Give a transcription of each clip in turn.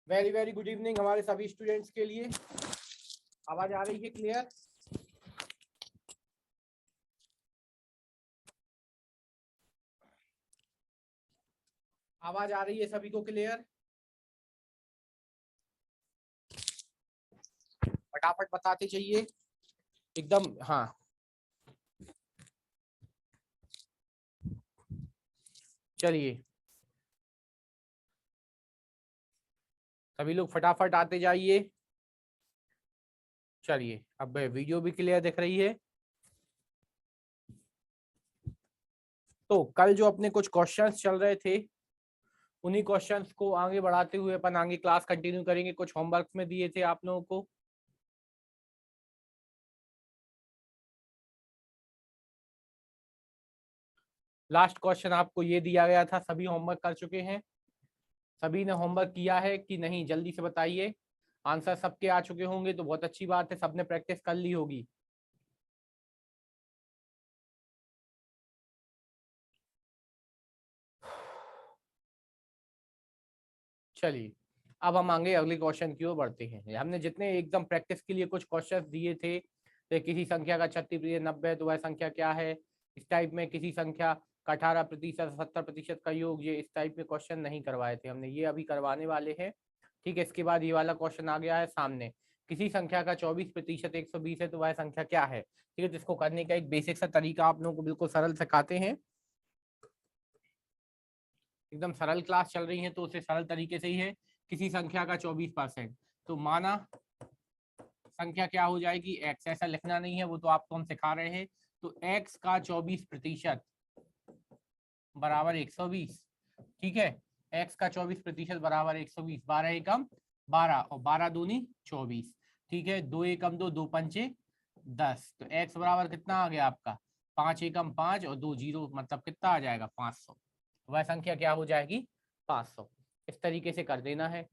Very very good evening हमारे सभी students के लिए। आवाज आ रही है क्लियर? आवाज आ रही है सभी को क्लियर? फटाफट बताते चाहिए एकदम। हाँ, चलिए सभी लोग फटाफट आते जाइए। चलिए अब वीडियो भी क्लियर दिख रही है। तो कल जो अपने कुछ क्वेश्चंस चल रहे थे उन्हीं क्वेश्चंस को आगे बढ़ाते हुए अपन आगे क्लास कंटिन्यू करेंगे। कुछ होमवर्क में दिए थे आप लोगों को। लास्ट क्वेश्चन आपको ये दिया गया था, सभी होमवर्क कर चुके हैं? सभी ने होमवर्क किया है कि नहीं, जल्दी से बताइए। आंसर सबके आ चुके होंगे तो बहुत अच्छी बात है, सबने प्रैक्टिस कर ली होगी। चलिए अब हम आगे अगले क्वेश्चन की ओर बढ़ते हैं। हमने जितने एकदम प्रैक्टिस के लिए कुछ क्वेश्चन दिए थे, तो किसी संख्या का 36% 90 तो वह संख्या क्या है, इस टाइप में किसी संख्या का 18% 70% का योग, ये इस टाइप में क्वेश्चन नहीं करवाए थे हमने, ये अभी करवाने वाले हैं। ठीक है, इसके बाद ये वाला क्वेश्चन आ गया है सामने, किसी संख्या का 24% 120 है तो वह संख्या क्या है। ठीक है, जिसको करने का एक बेसिक सा तरीका आप लोगों को बिल्कुल सरल सिखाते हैं। एकदम सरल क्लास चल रही है तो उसे सरल तरीके से ही है। किसी संख्या का 24%, तो माना संख्या क्या हो जाएगी, एक्स। ऐसा लिखना नहीं है, वो तो आपको हम सिखा रहे हैं। तो एक्स का 24% बराबर 120। ठीक है, एक्स का 24% बराबर 120। 12 एकम 12 और 12 दूनी 24। ठीक है, 2 एकम 2, 2 पंचे 10। तो एक्स बराबर कितना आ गया आपका, 5 एकम 5 और 2 जीरो, मतलब कितना आ जाएगा 500। वह संख्या क्या हो जाएगी, 500। इस तरीके से कर देना है।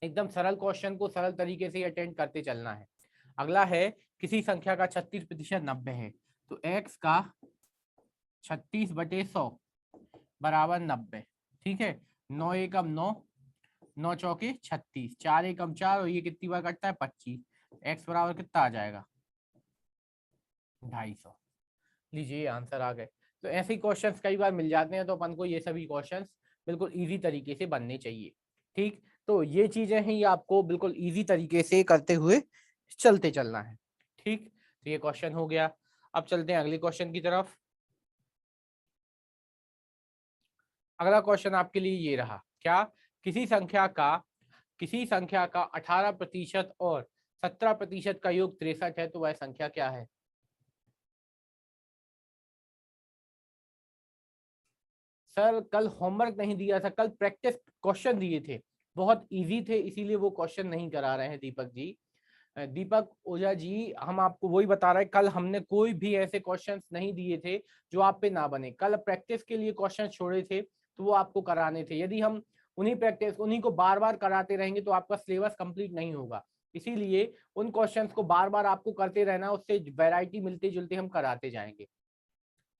एकदम सरल क्वेश्चन को सरल तरीके से अटेंड करते चलना है। अगला है, किसी संख्या का 36% 90 है, तो एक्स का 36/100 बराबर 90। ठीक है, 9 एकम 9, 9 चौके 36, 4 एकम 4 और ये कितनी बार कटता है, 25। एक्स बराबर कितना आ जाएगा, 250। लीजिए आंसर आ गए। तो ऐसे ही क्वेश्चंस कई बार मिल जाते हैं, तो अपन को ये सभी क्वेश्चंस बिल्कुल इजी तरीके से बनने चाहिए। ठीक, तो ये चीजें हैं, ये आपको बिल्कुल इजी तरीके से करते हुए चलते चलना है। ठीक, तो ये क्वेश्चन हो गया। अब चलते हैं अगले क्वेश्चन की तरफ। अगला क्वेश्चन आपके लिए ये रहा, क्या, किसी संख्या का 18% और 17% का योग 63 है तो वह संख्या क्या है। सर कल होमवर्क नहीं दिया था, कल प्रैक्टिस क्वेश्चन दिए थे, बहुत इजी थे, इसीलिए वो क्वेश्चन नहीं करा रहे हैं दीपक जी। दीपक ओझा जी, हम आपको वही बता रहे हैं, कल हमने कोई भी ऐसे क्वेश्चंस नहीं दिए थे जो आप पे ना बने। कल प्रैक्टिस के लिए क्वेश्चन छोड़े थे तो वो आपको कराने थे। यदि हम उन्हीं को बार बार कराते रहेंगे तो आपका सिलेबस कंप्लीट नहीं होगा। इसीलिए उन क्वेश्चंस को बार बार आपको करते रहना, उससे वैरायटी मिलते जुलते हम कराते जाएंगे।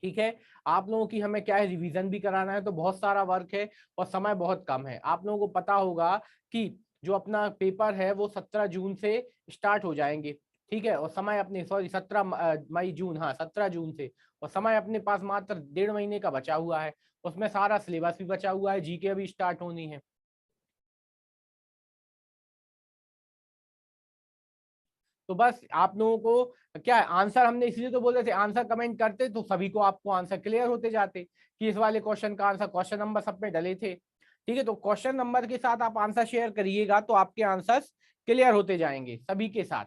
ठीक है, आप लोगों की हमें क्या है, रिवीजन भी कराना है, तो बहुत सारा वर्क है और समय बहुत कम है। आप लोगों को पता होगा कि जो अपना पेपर है वो 17 जून से स्टार्ट हो जाएंगे। ठीक है, और समय अपने, सॉरी 17 मई जून, हाँ 17 जून से, और समय अपने पास मात्र 1.5 महीने का बचा हुआ है। उसमें सारा सिलेबस भी बचा हुआ है, जीके भी स्टार्ट होनी है। तो बस आप लोगों को क्या है, आंसर हमने इसलिए तो बोले थे, आंसर कमेंट करते तो सभी को आपको आंसर क्लियर होते जाते कि इस वाले क्वेश्चन का आंसर, क्वेश्चन नंबर सब में डले थे। ठीक है, तो क्वेश्चन नंबर के साथ आप आंसर शेयर करिएगा तो आपके आंसर्स क्लियर होते जाएंगे सभी के साथ।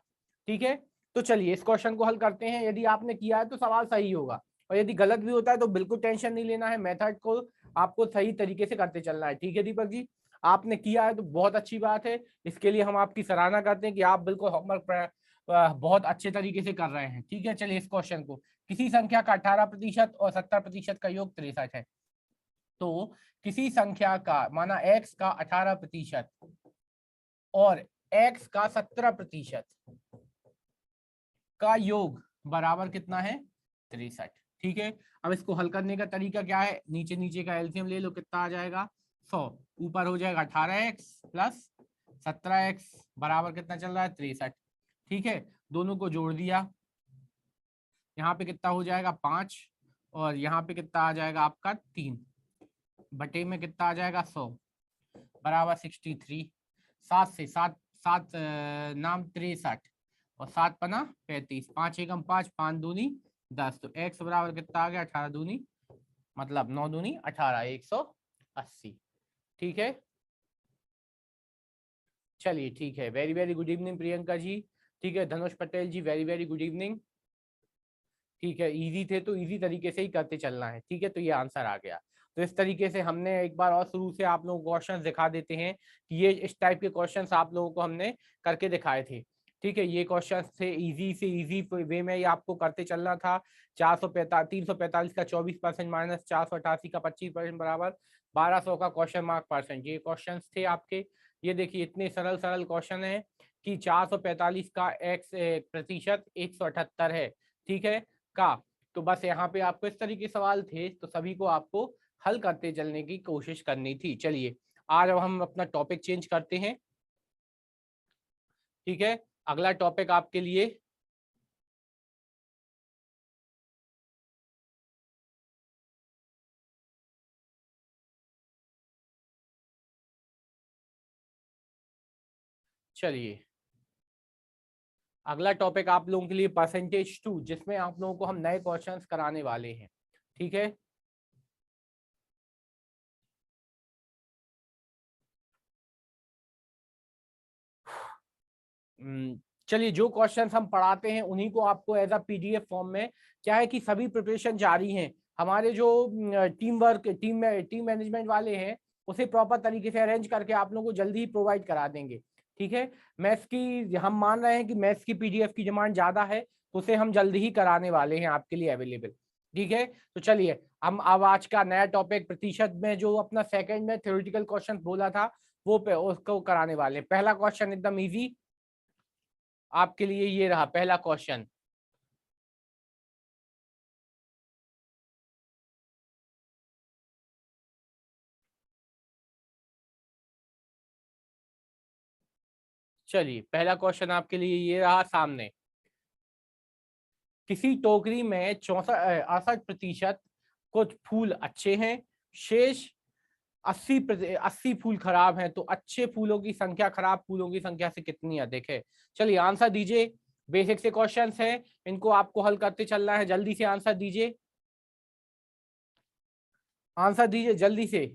ठीक है, तो चलिए इस क्वेश्चन को हल करते हैं। यदि आपने किया है तो सवाल सही होगा, और यदि गलत भी होता है तो बिल्कुल टेंशन नहीं लेना है, मेथड को आपको सही तरीके से करते चलना है। ठीक है दीपक जी, आपने किया है तो बहुत अच्छी बात है, इसके लिए हम आपकी सराहना करते हैं कि आप बिल्कुल होमवर्क बहुत अच्छे तरीके से कर रहे हैं। ठीक है, चलिए इस क्वेश्चन को, किसी संख्या का 18% और 70% का योग 63 है, तो किसी संख्या का, माना एक्स का 18% और एक्स का 17% का योग बराबर कितना है, 63। ठीक है, अब इसको हल करने का तरीका क्या है, नीचे नीचे का एलसीएम ले लो, कितना आ जाएगा, 100। ऊपर हो जाएगा 18x प्लस 17x बराबर कितना चल रहा है 63। ठीक है, दोनों को जोड़ दिया, यहाँ पे कितना हो जाएगा 5 और यहाँ पे कितना आ जाएगा आपका 3 बटे में कितना आ जाएगा 100 बराबर 63। 7 से 7 7 नाम 63 और 7 पना 35, 5 एकम 5, 5 दूनी 10, तो x बराबर कितना आ गया 18 दूनी मतलब 9 दूनी 18, 180। ठीक है, चलिए ठीक है, very very good evening Priyanka ji. ठीक है, Dhanush Patel ji very very good evening. ठीक है, इजी थे तो इजी तरीके से ही करते चलना है। ठीक है, तो ये आंसर आ गया। तो इस तरीके से हमने एक बार और शुरू से आप लोगों को क्वेश्चन दिखा देते हैं कि ये इस टाइप के क्वेश्चंस आप लोगों को हमने करके दिखाए थे। ठीक है, ये क्वेश्चंस थे इजी से इजी वे में ये आपको करते चलना था। 345 का 24% माइनस 488 का 25% बराबर 1200 का क्वेश्चन मार्क परसेंट, ये क्वेश्चन थे आपके। ये देखिए इतने सरल सरल क्वेश्चन है कि 445 का x प्रतिशत 178 है। ठीक है का, तो बस यहाँ पे आपको इस तरीके के सवाल थे, तो सभी को आपको हल करते चलने की कोशिश करनी थी। चलिए आज अब हम अपना टॉपिक चेंज करते हैं। ठीक है, अगला टॉपिक आपके लिए चलिए अगला टॉपिक आप लोगों के लिए परसेंटेज 2, जिसमें आप लोगों को हम नए क्वेश्चंस कराने वाले हैं। ठीक है, चलिए जो क्वेश्चंस हम पढ़ाते हैं उन्हीं को आपको एज अ पीडीएफ फॉर्म में, क्या है कि सभी प्रिपरेशन जारी हैं, हमारे जो टीम वर्क टीम मैनेजमेंट वाले हैं उसे प्रॉपर तरीके से अरेंज करके आप लोगों को जल्दी ही प्रोवाइड करा देंगे। ठीक है, मैथ्स की हम मान रहे हैं कि मैथ्स की पीडीएफ की डिमांड ज्यादा है, तो उसे हम जल्दी ही कराने वाले हैं आपके लिए अवेलेबल। ठीक है, तो चलिए हम अब आज का नया टॉपिक प्रतिशत में जो अपना सेकंड में थ्योरेटिकल क्वेश्चन बोला था वो पे उसको कराने वाले हैं। पहला क्वेश्चन एकदम इजी आपके लिए ये रहा, पहला क्वेश्चन। चलिए पहला क्वेश्चन आपके लिए ये रहा सामने। किसी टोकरी में 68% कुछ फूल अच्छे हैं, शेष 80 फूल खराब हैं, तो अच्छे फूलों की संख्या खराब फूलों की संख्या से कितनी अधिक है। चलिए आंसर दीजिए, बेसिक से क्वेश्चंस हैं, इनको आपको हल करते चलना है। जल्दी से आंसर दीजिए, आंसर दीजिए जल्दी से,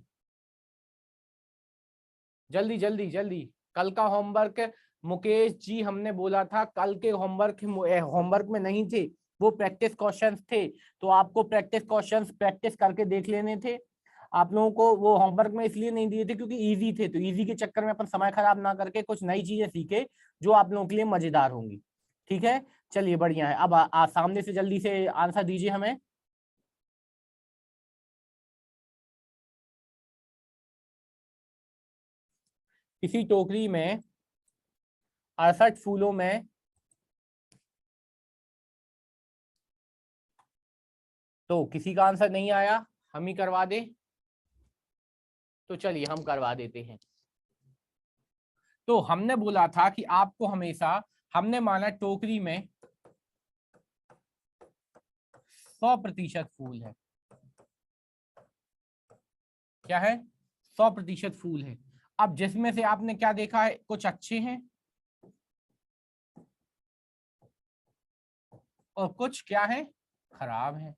जल्दी जल्दी जल्दी। कल का होमवर्क मुकेश जी हमने बोला था कल के होमवर्क में नहीं थे, वो प्रैक्टिस क्वेश्चंस थे, तो आपको प्रैक्टिस क्वेश्चंस प्रैक्टिस करके देख लेने थे। आप लोगों को वो होमवर्क में इसलिए नहीं दिए थे क्योंकि इजी थे, तो इजी के चक्कर में अपन समय खराब ना करके कुछ नई चीजें सीखे जो आप लोगों के लिए मजेदार होंगी। ठीक है, चलिए बढ़िया है। अब सामने से जल्दी से आंसर दीजिए हमें। किसी टोकरी में 68 फूलों में तो किसी का आंसर नहीं आया, हम ही करवा दें, तो चलिए हम करवा देते हैं। तो हमने बोला था कि आपको हमेशा, हमने माना टोकरी में 100% फूल है, क्या है 100% फूल है। अब जिसमें से आपने क्या देखा है, कुछ अच्छे हैं और कुछ क्या है खराब है।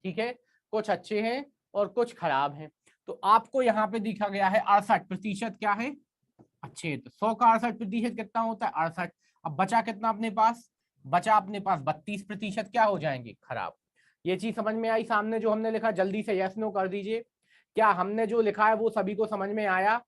ठीक है, कुछ अच्छे हैं और कुछ खराब हैं, तो आपको यहाँ पे दिखा गया है 68% क्या है अच्छे, तो 100 का 68% कितना होता है 68। अब बचा कितना अपने पास, बचा अपने पास 32% क्या हो जाएंगे खराब। ये चीज समझ में आई, सामने जो हमने लिखा जल्दी से यस नो कर दीजिए। क्या हमने जो लिखा है वो सभी को समझ में आया,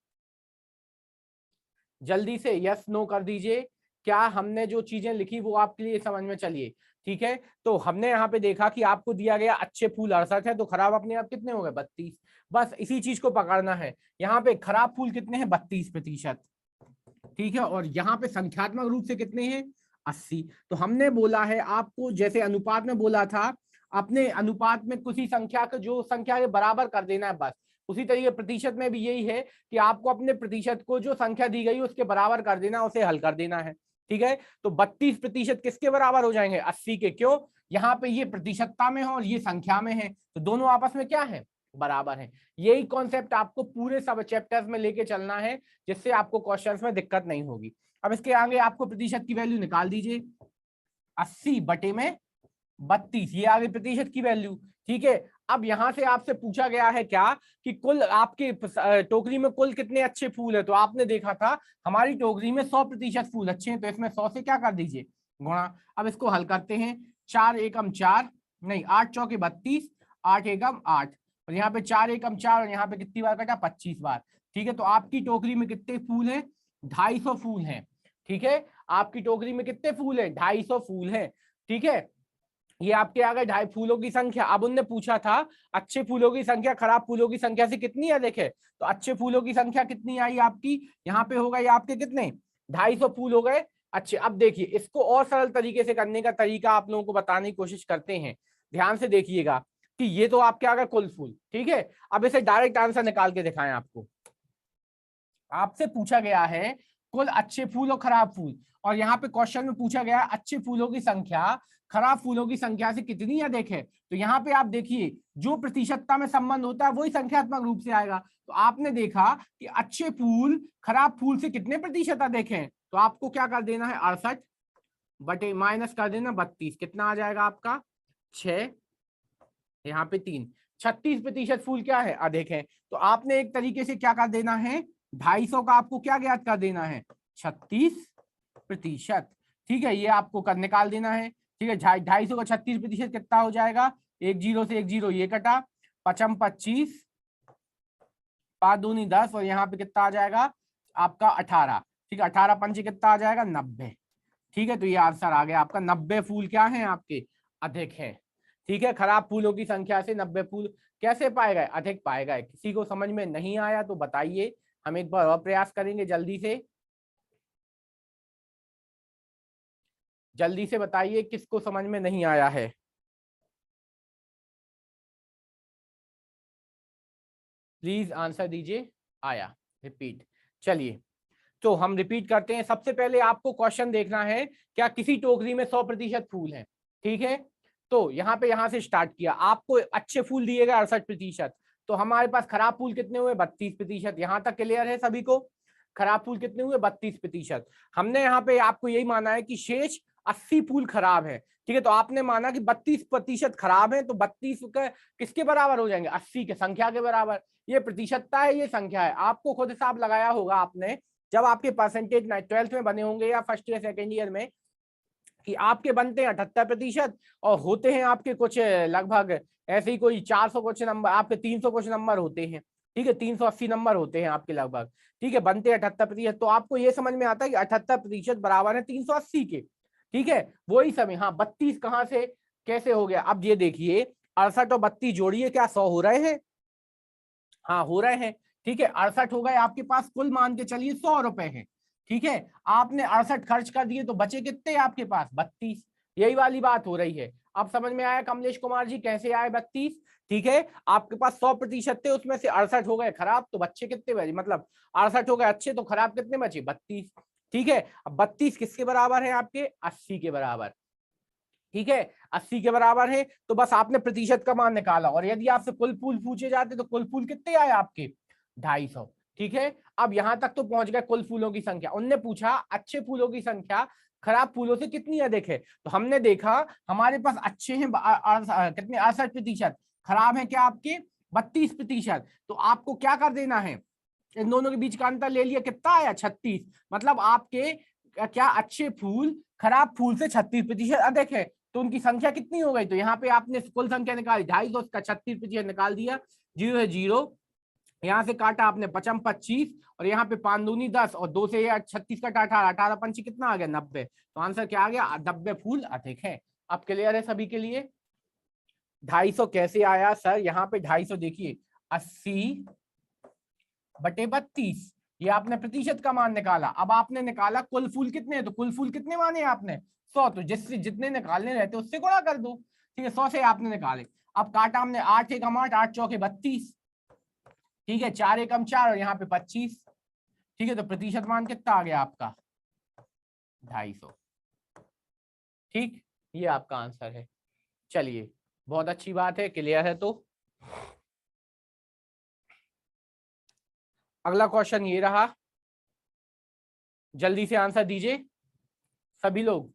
जल्दी से यस नो कर दीजिए। क्या हमने जो चीजें लिखी वो आपके लिए समझ में चलिए। ठीक है, तो हमने यहाँ पे देखा कि आपको दिया गया अच्छे फूल 68 है, तो खराब अपने आप कितने हो गए 32। बस इसी चीज को पकड़ना है, यहाँ पे खराब फूल कितने हैं 32%। ठीक है, और यहाँ पे संख्यात्मक रूप से कितने हैं 80। तो हमने बोला है आपको, जैसे अनुपात में बोला था, अपने अनुपात में किसी संख्या को जो संख्या के बराबर कर देना है बस। उसी तरीके प्रतिशत में भी यही है कि आपको अपने प्रतिशत को जो संख्या दी गई उसके बराबर कर देना, उसे हल कर देना है। ठीक है, तो 32% किसके बराबर हो जाएंगे? 80 के। क्यों? यहाँ पे ये प्रतिशतता में है और ये संख्या में है, तो दोनों आपस में क्या है? बराबर है। यही कॉन्सेप्ट आपको पूरे सब चैप्टर्स में लेके चलना है, जिससे आपको क्वेश्चंस में दिक्कत नहीं होगी। अब इसके आगे आपको प्रतिशत की वैल्यू निकाल दीजिए। 80/32, ये आ गई प्रतिशत की वैल्यू। ठीक है, अब यहां से आपसे पूछा गया है क्या कि कुल आपके टोकरी में कुल कितने अच्छे फूल है, तो आपने देखा था हमारी टोकरी में 100% फूल अच्छे हैं, तो इसमें 100 से क्या कर दीजिए? गुणा। अब इसको हल करते हैं। 4 एकम 4, नहीं 8 चौके 32, 8 एकम 8, और यहाँ पे 4 एकम 4, और यहाँ पे कितनी बार कटा? 25 बार। ठीक है, तो आपकी टोकरी में कितने फूल हैं? 250 फूल हैं। ठीक है, आपकी टोकरी में कितने फूल हैं? 250 फूल हैं। ठीक है, ये आपके आ गए 2.5 फूलों की संख्या। अब उनने पूछा था अच्छे फूलों की संख्या खराब फूलों की संख्या से कितनी है, देखे तो अच्छे फूलों की संख्या कितनी आई आपकी? यहाँ पे होगा ये आपके कितने? 250 फूल हो गए। अच्छे, अब देखिए इसको और सरल तरीके से करने का तरीका आप लोगों को बताने की कोशिश करते हैं। ध्यान से देखिएगा कि ये तो आपके आ गए कुल फूल। ठीक है, अब इसे डायरेक्ट आंसर निकाल के दिखाएं आपको। आपसे पूछा गया है कुल अच्छे फूल और खराब फूल, और यहाँ पे क्वेश्चन में पूछा गया है अच्छे फूलों की संख्या खराब फूलों की संख्या से कितनी है। देखें तो यहाँ पे आप देखिए जो प्रतिशतता में संबंध होता है वही संख्यात्मक रूप से आएगा। तो आपने देखा कि अच्छे फूल खराब फूल से कितने प्रतिशत देखें, तो आपको क्या कर देना है? 68 बटे माइनस कर देना 32, कितना आ जाएगा आपका? 6, यहाँ पे 3, 36% फूल क्या है? अधिक है। तो आपने एक तरीके से क्या कर देना है? 250 का आपको क्या ज्ञात कर देना है? 36%। ठीक है, ये आपको कर निकाल देना है। ठीक है, 250 का 36% कितना हो जाएगा? 1 0 से 1 0 ये कटा, 5 25, 5 दूनी 10, और यहाँ पे कितना आ जाएगा आपका? 18। ठीक है, 18 पंचे कितना आ जाएगा? 90। ठीक है, तो ये आंसर आ गया आपका। 90 फूल क्या है आपके? अधिक है। ठीक है, खराब फूलों की संख्या से 90 फूल कैसे पाए गए? अधिक पाए गए। किसी को समझ में नहीं आया तो बताइए, हम एक बार और प्रयास करेंगे। जल्दी से बताइए किसको समझ में नहीं आया है। प्लीज आंसर दीजिए। आया? रिपीट। चलिए, तो हम रिपीट करते हैं। सबसे पहले आपको क्वेश्चन देखना है, क्या किसी टोकरी में 100% फूल हैं? ठीक है, तो यहां से स्टार्ट किया, आपको अच्छे फूल दिए गए 68%, तो हमारे पास खराब फूल कितने हुए? 32%। यहां तक क्लियर है सभी को? खराब फूल कितने हुए? 32%। हमने यहाँ पे आपको यही माना है कि शेष 80 फूल खराब है। ठीक है, तो आपने माना कि 32% खराब है, तो 32 का किसके बराबर हो जाएंगे? 80 के, संख्या के बराबर। ये प्रतिशतता है, ये संख्या है। आपको खुद हिसाब लगाया होगा आपने, जब आपके परसेंटेज 12th में बने होंगे या फर्स्ट ईयर सेकेंड ईयर में, कि आपके बनते हैं 78% और होते हैं आपके कुछ लगभग ऐसे ही कोई 400 कुछ नंबर, आपके 300 कुछ नंबर होते हैं। ठीक है, 380 नंबर होते हैं आपके लगभग। ठीक है, बनते हैं 78%, तो आपको ये समझ में आता है कि 78% बराबर है 380 के। ठीक है, वही समय। हाँ, 32 कहाँ से कैसे हो गया? अब ये देखिए 68 और 32 जोड़िए, क्या 100 हो रहे हैं? हाँ, हो रहे हैं। ठीक है, 68 हो गए आपके पास, कुल मान के चलिए 100 रुपए हैं। ठीक है, आपने 68 खर्च कर दिए, तो बचे कितने आपके पास? 32। यही वाली बात हो रही है। अब समझ में आया कमलेश कुमार जी कैसे आए 32? ठीक है, आपके पास 100% थे, उसमें से 68 हो गए खराब, तो बच्चे कितने बचे? मतलब 68 हो गए अच्छे, तो खराब कितने बचे? 32। ठीक है, अब 32 किसके बराबर है आपके? 80 के बराबर। ठीक है, 80 के बराबर है, तो बस आपने प्रतिशत का मान निकाला। और यदि आपसे कुल फूल पूछे जाते तो कुल फूल कितने आए आपके? 250। ठीक है, अब यहां तक तो पहुंच गए कुल फूलों की संख्या। उनने पूछा अच्छे फूलों की संख्या खराब फूलों से कितनी अधिक है, तो हमने देखा हमारे पास अच्छे हैं कितने? 68%। खराब है क्या आपके? 32%। तो आपको क्या कर देना है? इन दोनों के बीच का अंतर ले लिया, कितना आया? 36। मतलब आपके क्या अच्छे फूल खराब फूल से 36% अधिक है, तो उनकी संख्या कितनी हो गई? तो यहाँ पे आपने कुल संख्या निकाली 250, उसका 36% निकाल दिया। 0 है 0, यहाँ से काटा आपने 55 25, और यहाँ पे 5 दूनी 10, और 2 से 36 का 18, 18 पंची कितना आ गया? 90। तो आंसर क्या आ गया? 90 फूल अधिक है। अब क्लियर है सभी के लिए? 250 कैसे आया सर? यहाँ पे 250 देखिए 80/32, ये आपने प्रतिशत का मान निकाला। अब आपने निकाला कुल फूल कितने, तो कुल फूल कितने माने आपने? 100, तो जिससे जितने निकालने रहते उससे गुणा कर दो। ठीक है, 100 से आपने निकाले। अब काटा हमने 8 एकम 8, 8 चौके 32, ठीक है, 4 एकम 4 और यहाँ पे 25। ठीक है, तो प्रतिशत मान कितना आ गया आपका 250। ठीक, ये आपका आंसर है। चलिए, बहुत अच्छी बात है, क्लियर है। तो अगला क्वेश्चन ये रहा, जल्दी से आंसर दीजिए सभी लोग।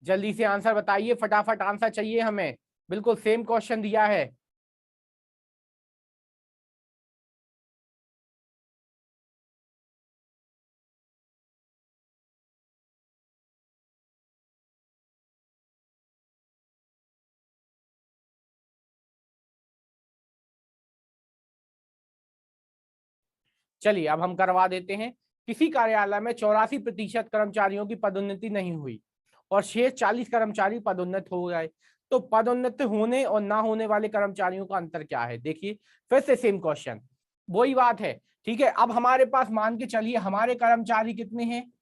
जल्दी से आंसर बताइए, फटाफट आंसर चाहिए हमें, बिल्कुल सेम क्वेश्चन दिया है। चलिए, अब हम करवा देते हैं। किसी कार्यालय में 84% कर्मचारियों की पदोन्नति नहीं हुई और शेष 40 कर्मचारी पदोन्नत हो गए, तो पदोन्नत होने और ना होने वाले कर्मचारियों का अंतर क्या है? देखिए, फिर से सेम क्वेश्चन, वही बात है। ठीक है, अब हमारे पास मान के चलिए हमारे कर्मचारी कितने हैं,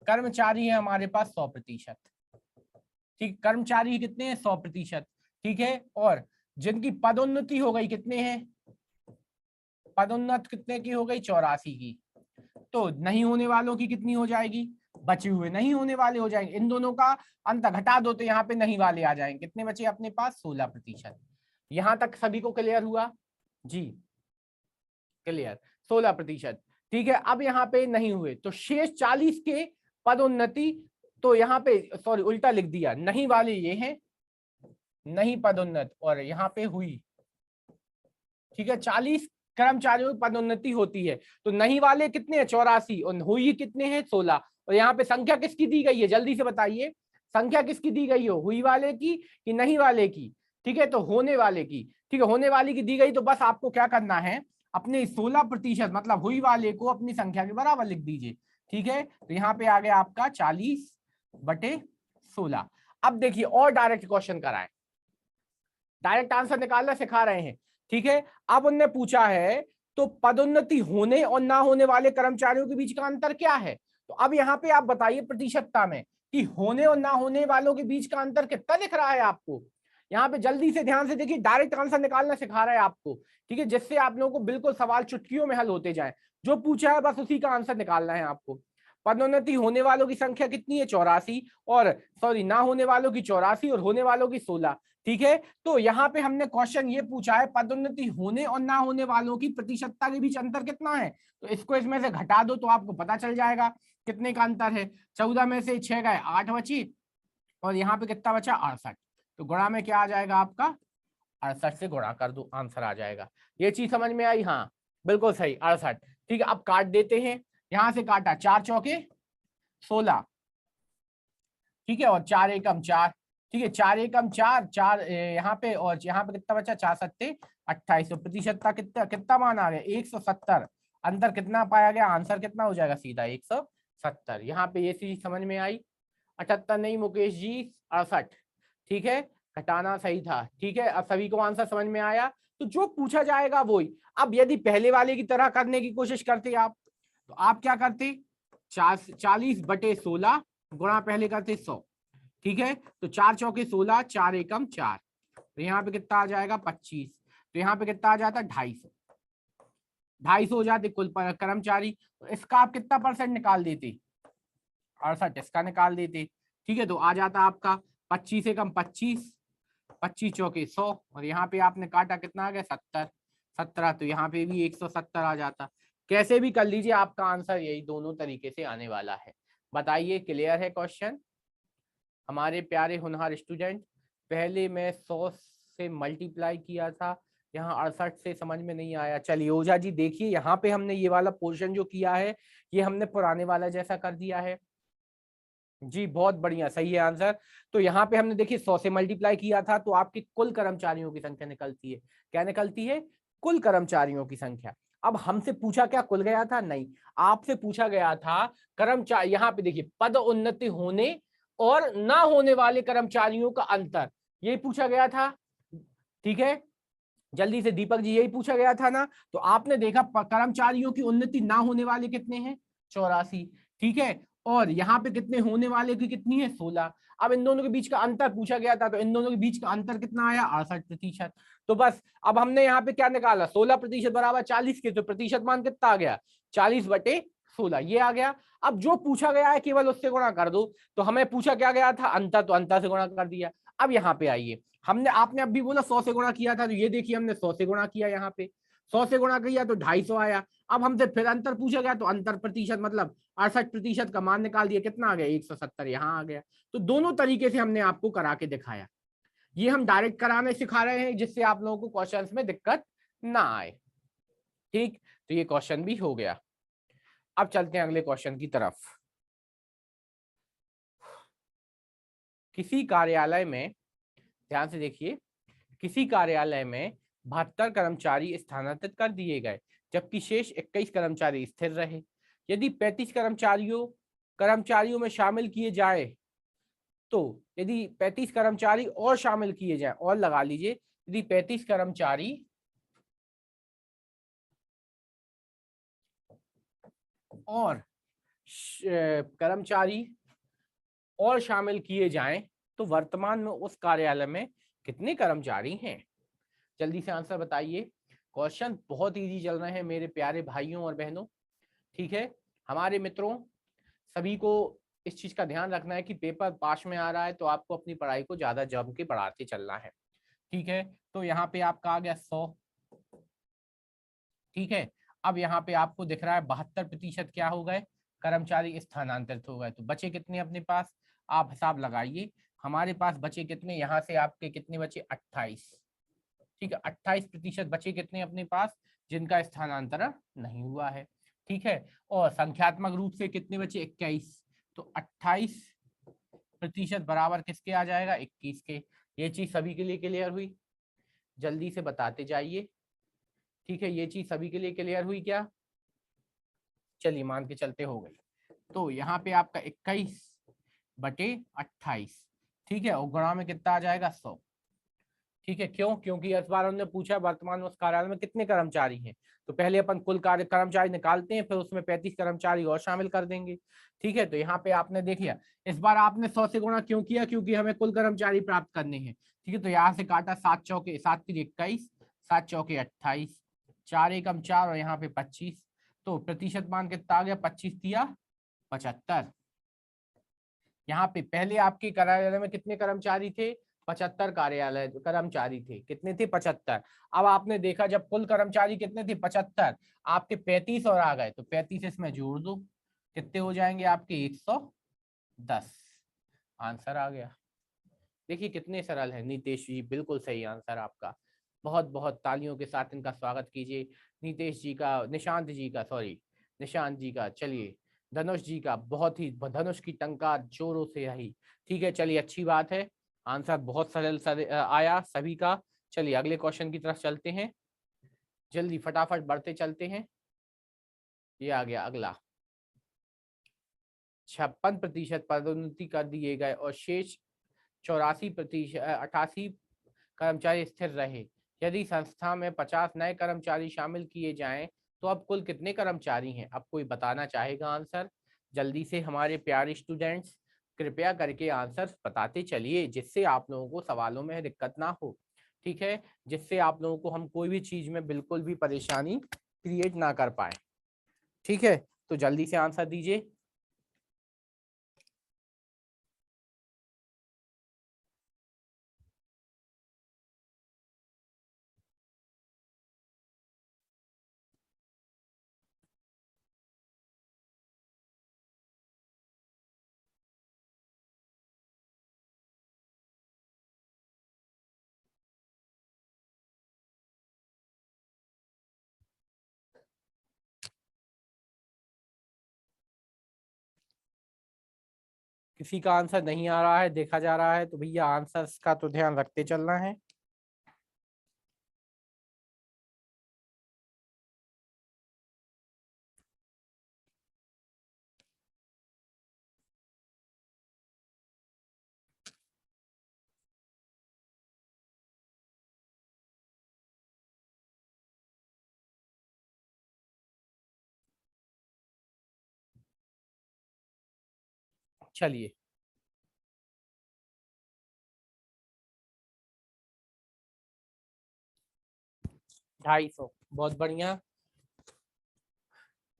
कर्मचारी है हमारे पास 100%। ठीक, कर्मचारी कितने हैं 100%। ठीक है, और जिनकी पदोन्नति हो गई कितने हैं, पदोन्नत कितने की हो गई 84 की, तो नहीं होने वालों की कितनी हो जाएगी, बचे हुए नहीं होने वाले हो जाएंगे। इन दोनों का अंतर घटा दो तो यहाँ पे नहीं वाले आ जाएंगे। कितने बचे अपने पास 16%। यहां तक सभी को क्लियर हुआ जी? क्लियर, 16%। ठीक है, अब यहाँ पे नहीं हुए तो शेष 40 के पदोन्नति, तो यहाँ पे सॉरी उल्टा लिख दिया, नहीं वाले ये हैं, नहीं पदोन्नत, और यहाँ पे हुई। ठीक है, 40 कर्मचारियों की पदोन्नति होती है, तो नहीं वाले कितने हैं 84 और हुई कितने हैं 16। और यहाँ पे संख्या किसकी दी गई है, जल्दी से बताइए, संख्या किसकी दी गई हो, हुई वाले की कि नहीं वाले की? ठीक है, तो होने वाले की। ठीक है, होने वाले की दी गई, तो बस आपको क्या करना है, अपने 16% मतलब हुई वाले को अपनी संख्या के बराबर लिख दीजिए। ठीक है, तो यहाँ पे आ गया आपका 40/16। अब देखिए और डायरेक्ट क्वेश्चन कराएं, डायरेक्ट आंसर निकालना सिखा रहे हैं। ठीक है, अब उनने पूछा है तो पदोन्नति होने और ना होने वाले कर्मचारियों के बीच का अंतर क्या है? तो अब यहाँ पे आप बताइए प्रतिशतता में कि होने और ना होने वालों के बीच का अंतर कितना दिख रहा है आपको? यहाँ पे जल्दी से ध्यान से देखिए, डायरेक्ट आंसर निकालना सिखा रहा है आपको। ठीक है, जिससे आप लोगों को बिल्कुल सवाल चुटकियों में हल होते जाए, जो पूछा है बस उसी का आंसर निकालना है आपको। पदोन्नति होने वालों की संख्या कितनी है 84, और सॉरी ना होने वालों की 84 और होने वालों की 16। ठीक है, तो यहाँ पे हमने क्वेश्चन ये पूछा है पदोन्नति होने और ना होने वालों की प्रतिशतता के बीच अंतर कितना है, तो इसको इसमें से घटा दो तो आपको पता चल जाएगा कितने का अंतर है। 14 में से 6 गए 8 बची, और यहाँ पे कितना बचा 68, तो गुणा में क्या आ जाएगा आपका 68 से गुणा कर दो, आंसर आ जाएगा। ये चीज समझ में आई? हाँ बिल्कुल सही 68। ठीक है, अब काट देते हैं, यहां से काटा 4 चौके 16। ठीक है, और 4 एकम 4। ठीक है, 4 एकम 4 4 यहाँ पे, और यहाँ पे कितना बचा 4 सत्ते 28। तो प्रतिशतता कितना कितना मान आ गया 170। अंतर कितना पाया गया, आंसर कितना हो जाएगा सीधा 170। यहाँ पे ये चीज समझ में आई? 78 नहीं मुकेश जी, 68। ठीक है, घटाना सही था। ठीक है, अब सभी को आंसर समझ में आया, तो जो पूछा जाएगा वही। अब यदि पहले वाले की तरह करने की कोशिश करते आप, तो आप क्या करते, 40/16 गुणा पहले करते 100। ठीक है, तो 4 चौके 16, 4 एकम 4, तो यहाँ पे कितना आ जाएगा 25, तो यहाँ पे कितना आ जाता 250। 250 हो जाते कुल कर्मचारी, तो इसका आप कितना परसेंट निकाल देते 68, इसका निकाल देते। ठीक है, तो आ जाता आपका 25 एकम 25, 25 चौके 100, और यहाँ पे आपने काटा कितना आ गया 70, 17, तो यहाँ पे भी 170 आ जाता। कैसे भी कर लीजिए, आपका आंसर यही दोनों तरीके से आने वाला है। बताइए, क्लियर है क्वेश्चन हमारे प्यारे होनहार स्टूडेंट? पहले मैं 100 से मल्टीप्लाई किया था, यहाँ 68 से समझ में नहीं आया। चलिए ओझा जी देखिए यहाँ पे हमने ये वाला पोर्शन जो किया है ये हमने पुराने वाला जैसा कर दिया है जी, बहुत बढ़िया, सही है आंसर। तो यहाँ पे हमने देखिए 100 से मल्टीप्लाई किया था तो आपकी कुल कर्मचारियों की संख्या निकलती है। क्या निकलती है? कुल कर्मचारियों की संख्या। अब हमसे पूछा क्या कुल गया था? नहीं, आपसे पूछा गया था कर्मचारी। यहाँ पे देखिए पद उन्नति होने और ना होने वाले कर्मचारियों का अंतर, यही पूछा गया था। ठीक है, जल्दी से दीपक जी, यही पूछा गया था ना। तो आपने देखा कर्मचारियों की उन्नति ना होने वाले कितने हैं? 84। ठीक है, और यहाँ पे कितने होने वाले की कितनी है? 16। अब इन दोनों के बीच का अंतर पूछा गया था तो इन दोनों के बीच का अंतर कितना आया? 68%। तो बस अब हमने यहाँ पे क्या निकाला? 16% बराबर 40 के, तो प्रतिशत मान कितना आ गया? 40/16 ये आ गया। अब जो पूछा गया है केवल उससे गुणा कर दो। तो हमें पूछा क्या गया था? अंतर, तो अंतर से गुणा कर दिया। अब यहाँ पे आइए, हमने आपने अब भी बोला 100 से गुणा किया था, तो ये देखिए हमने 100 से गुणा किया, यहाँ पे 100 से गुणा किया तो 250 आया। अब हमसे फिर अंतर पूछा गया तो अंतर प्रतिशत मतलब 68% का मान निकाल दिया, कितना आ गया? 170 यहाँ आ गया। तो दोनों तरीके से हमने आपको करा के दिखाया। ये हम डायरेक्ट कराने सिखा रहे हैं जिससे आप लोगों को क्वेश्चंस में दिक्कत ना आए। ठीक, तो ये क्वेश्चन भी हो गया। अब चलते हैं अगले क्वेश्चन की तरफ। किसी कार्यालय में, ध्यान से देखिए, किसी कार्यालय में 72 कर्मचारी स्थानांतरित कर दिए गए जबकि शेष 21 कर्मचारी स्थिर रहे। यदि 35 कर्मचारियों में शामिल किए जाए तो, यदि 35 कर्मचारी और शामिल किए जाए, और लगा लीजिए, यदि 35 कर्मचारी और शामिल किए जाएं तो वर्तमान में उस कार्यालय में कितने कर्मचारी हैं? जल्दी से आंसर बताइए। क्वेश्चन बहुत इजी चल रहे हैं मेरे प्यारे भाइयों और बहनों। ठीक है, हमारे मित्रों सभी को इस चीज का ध्यान रखना है कि पेपर पास में आ रहा है तो आपको अपनी पढ़ाई को ज्यादा जम के बढ़ाते चलना है। ठीक है, तो यहाँ पे आपका आ गया 100। ठीक है, अब यहाँ पे आपको दिख रहा है 72% क्या हो गए? कर्मचारी स्थानांतरित हो गए। तो बचे कितने अपने पास? आप हिसाब लगाइए। हमारे पास बचे कितने? यहाँ से आपके कितने बचे? 28। ठीक है, 28% बचे कितने अपने पास जिनका स्थानांतरण नहीं हुआ है। ठीक है, और संख्यात्मक रूप से कितने बचे? 21। तो 28% बराबर किसके आ जाएगा? 21 के। ये चीज सभी के लिए क्लियर हुई? जल्दी से बताते जाइए। ठीक है, ये चीज सभी के लिए क्लियर हुई क्या? चलिए मान के चलते हो गई। तो यहाँ पे आपका 21/28। ठीक है, और गुणा में कितना आ जाएगा? 100। ठीक है, क्यों? क्योंकि इस बार उन्होंने पूछा वर्तमान में उस कार्यालय में कितने कर्मचारी हैं। तो पहले अपन कुल कार्य कर्मचारी निकालते हैं, फिर उसमें 35 कर्मचारी और शामिल कर देंगे। ठीक है, तो यहाँ पे आपने देख लिया। इस बार आपने 100 से गुणा क्यों किया? क्योंकि हमें कुल कर्मचारी प्राप्त करने हैं। ठीक है, तो यहाँ से काटा, 7 चौके 7×3 = 21, 7 चौके 28, 4 एकम 4 और यहाँ पे 25। तो प्रतिशत मान कितना आ गया? 25×3 = 75। यहाँ पे पहले आपके कार्यालय में कितने कर्मचारी थे? 75 कार्यालय कर्मचारी थे। कितने थे? 75। अब आपने देखा जब कुल कर्मचारी कितने थे? 75, आपके 35 और आ गए तो 35 इसमें जोड़ दो, कितने हो जाएंगे आपके? 110। आंसर आ गया। देखिए कितने सरल है नीतीश जी, बिल्कुल सही आंसर आपका। बहुत बहुत तालियों के साथ इनका स्वागत कीजिए। नीतीश जी का, निशांत जी का, सॉरी निशांत जी का। चलिए धनुष जी का, बहुत ही धनुष की टंकार जोरों से आई। ठीक है, चलिए अच्छी बात है। आंसर बहुत सरल आया सभी का। चलिए अगले क्वेश्चन की तरफ चलते हैं, जल्दी फटाफट बढ़ते चलते हैं। ये आ गया अगला। 56% पदोन्नति कर दिए गए और शेष 88 कर्मचारी स्थिर रहे। यदि संस्था में 50 नए कर्मचारी शामिल किए जाएं तो अब कुल कितने कर्मचारी हैं? अब कोई बताना चाहेगा आंसर? जल्दी से हमारे प्यारे स्टूडेंट्स कृपया करके आंसर बताते चलिए जिससे आप लोगों को सवालों में दिक्कत ना हो। ठीक है, जिससे आप लोगों को हम कोई भी चीज में बिल्कुल भी परेशानी क्रिएट ना कर पाए। ठीक है, तो जल्दी से आंसर दीजिए। किसी का आंसर नहीं आ रहा है, देखा जा रहा है, तो भैया आंसर्स का तो ध्यान रखते चलना है। चलिए, 250, बहुत बढ़िया।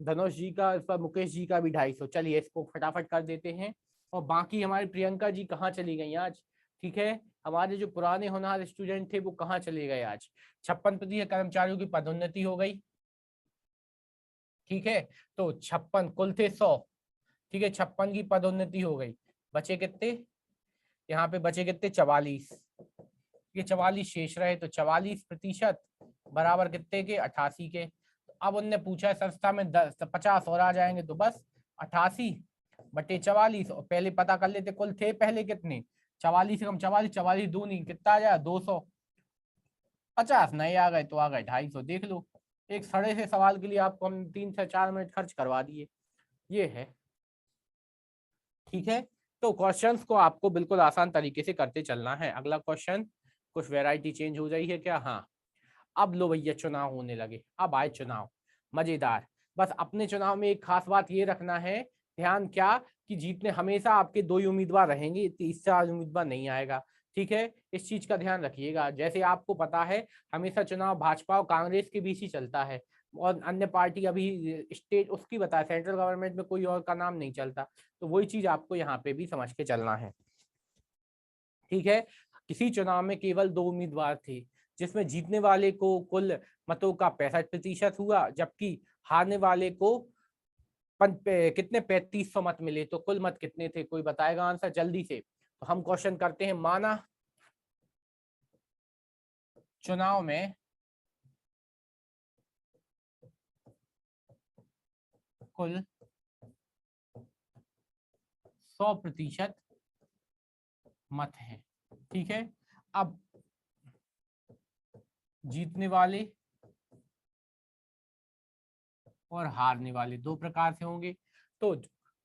धनुष जी का, इस पर मुकेश जी का भी 250। चलिए इसको फटाफट कर देते हैं। और बाकी हमारी प्रियंका जी कहाँ चली गई आज? ठीक है, हमारे जो पुराने होनहार स्टूडेंट थे वो कहाँ चले गए आज? 56% कर्मचारियों की पदोन्नति हो गई। ठीक है, तो 56 कुल थे 100। ठीक है, 56 की पदोन्नति हो गई। बचे कितने? यहाँ पे बचे कितने? 44। ये 44 शेष रहे, तो 44% बराबर कितने के? 88 के। तो अब उनने पूछा है संस्था में 50 और आ जाएंगे, तो बस 88 बटे 44। और पहले पता कर लेते कुल थे पहले कितने। 44 से कम 44, 44 दूनी कितना आ जाए? 200। 50 नहीं आ गए तो आ गए 250। देख लो, एक सड़े से सवाल के लिए आपको हम 3 से 4 मिनट खर्च करवा दिए। ये है। ठीक है, तो क्वेश्चंस को आपको बिल्कुल आसान तरीके से करते चलना है। अगला क्वेश्चन, कुछ वैरायटी चेंज हो जाई है क्या? हाँ, अब लो भैया चुनाव होने लगे, अब आए चुनाव। मजेदार। बस अपने चुनाव में एक खास बात ये रखना है, ध्यान क्या, कि जीतने हमेशा आपके 2 ही उम्मीदवार रहेंगे, इससे आज उम्मीदवार नहीं आएगा। ठीक है, इस चीज का ध्यान रखिएगा। जैसे आपको पता है, हमेशा चुनाव भाजपा और कांग्रेस के बीच ही चलता है, और अन्य पार्टी अभी स्टेट उसकी बता, सेंट्रल गवर्नमेंट में कोई और का नाम नहीं चलता। तो वही चीज आपको यहाँ पे भी समझ के चलना है। ठीक है, किसी चुनाव में केवल 2 उम्मीदवार थे, जिसमें जीतने वाले को कुल मतों का 65% हुआ, जबकि हारने वाले को कितने 3500 मत मिले। तो कुल मत कितने थे? कोई बताएगा आंसर जल्दी से? तो हम क्वेश्चन करते हैं। माना चुनाव में कुल 100% मत है। ठीक है, अब जीतने वाले और हारने वाले दो प्रकार से होंगे। तो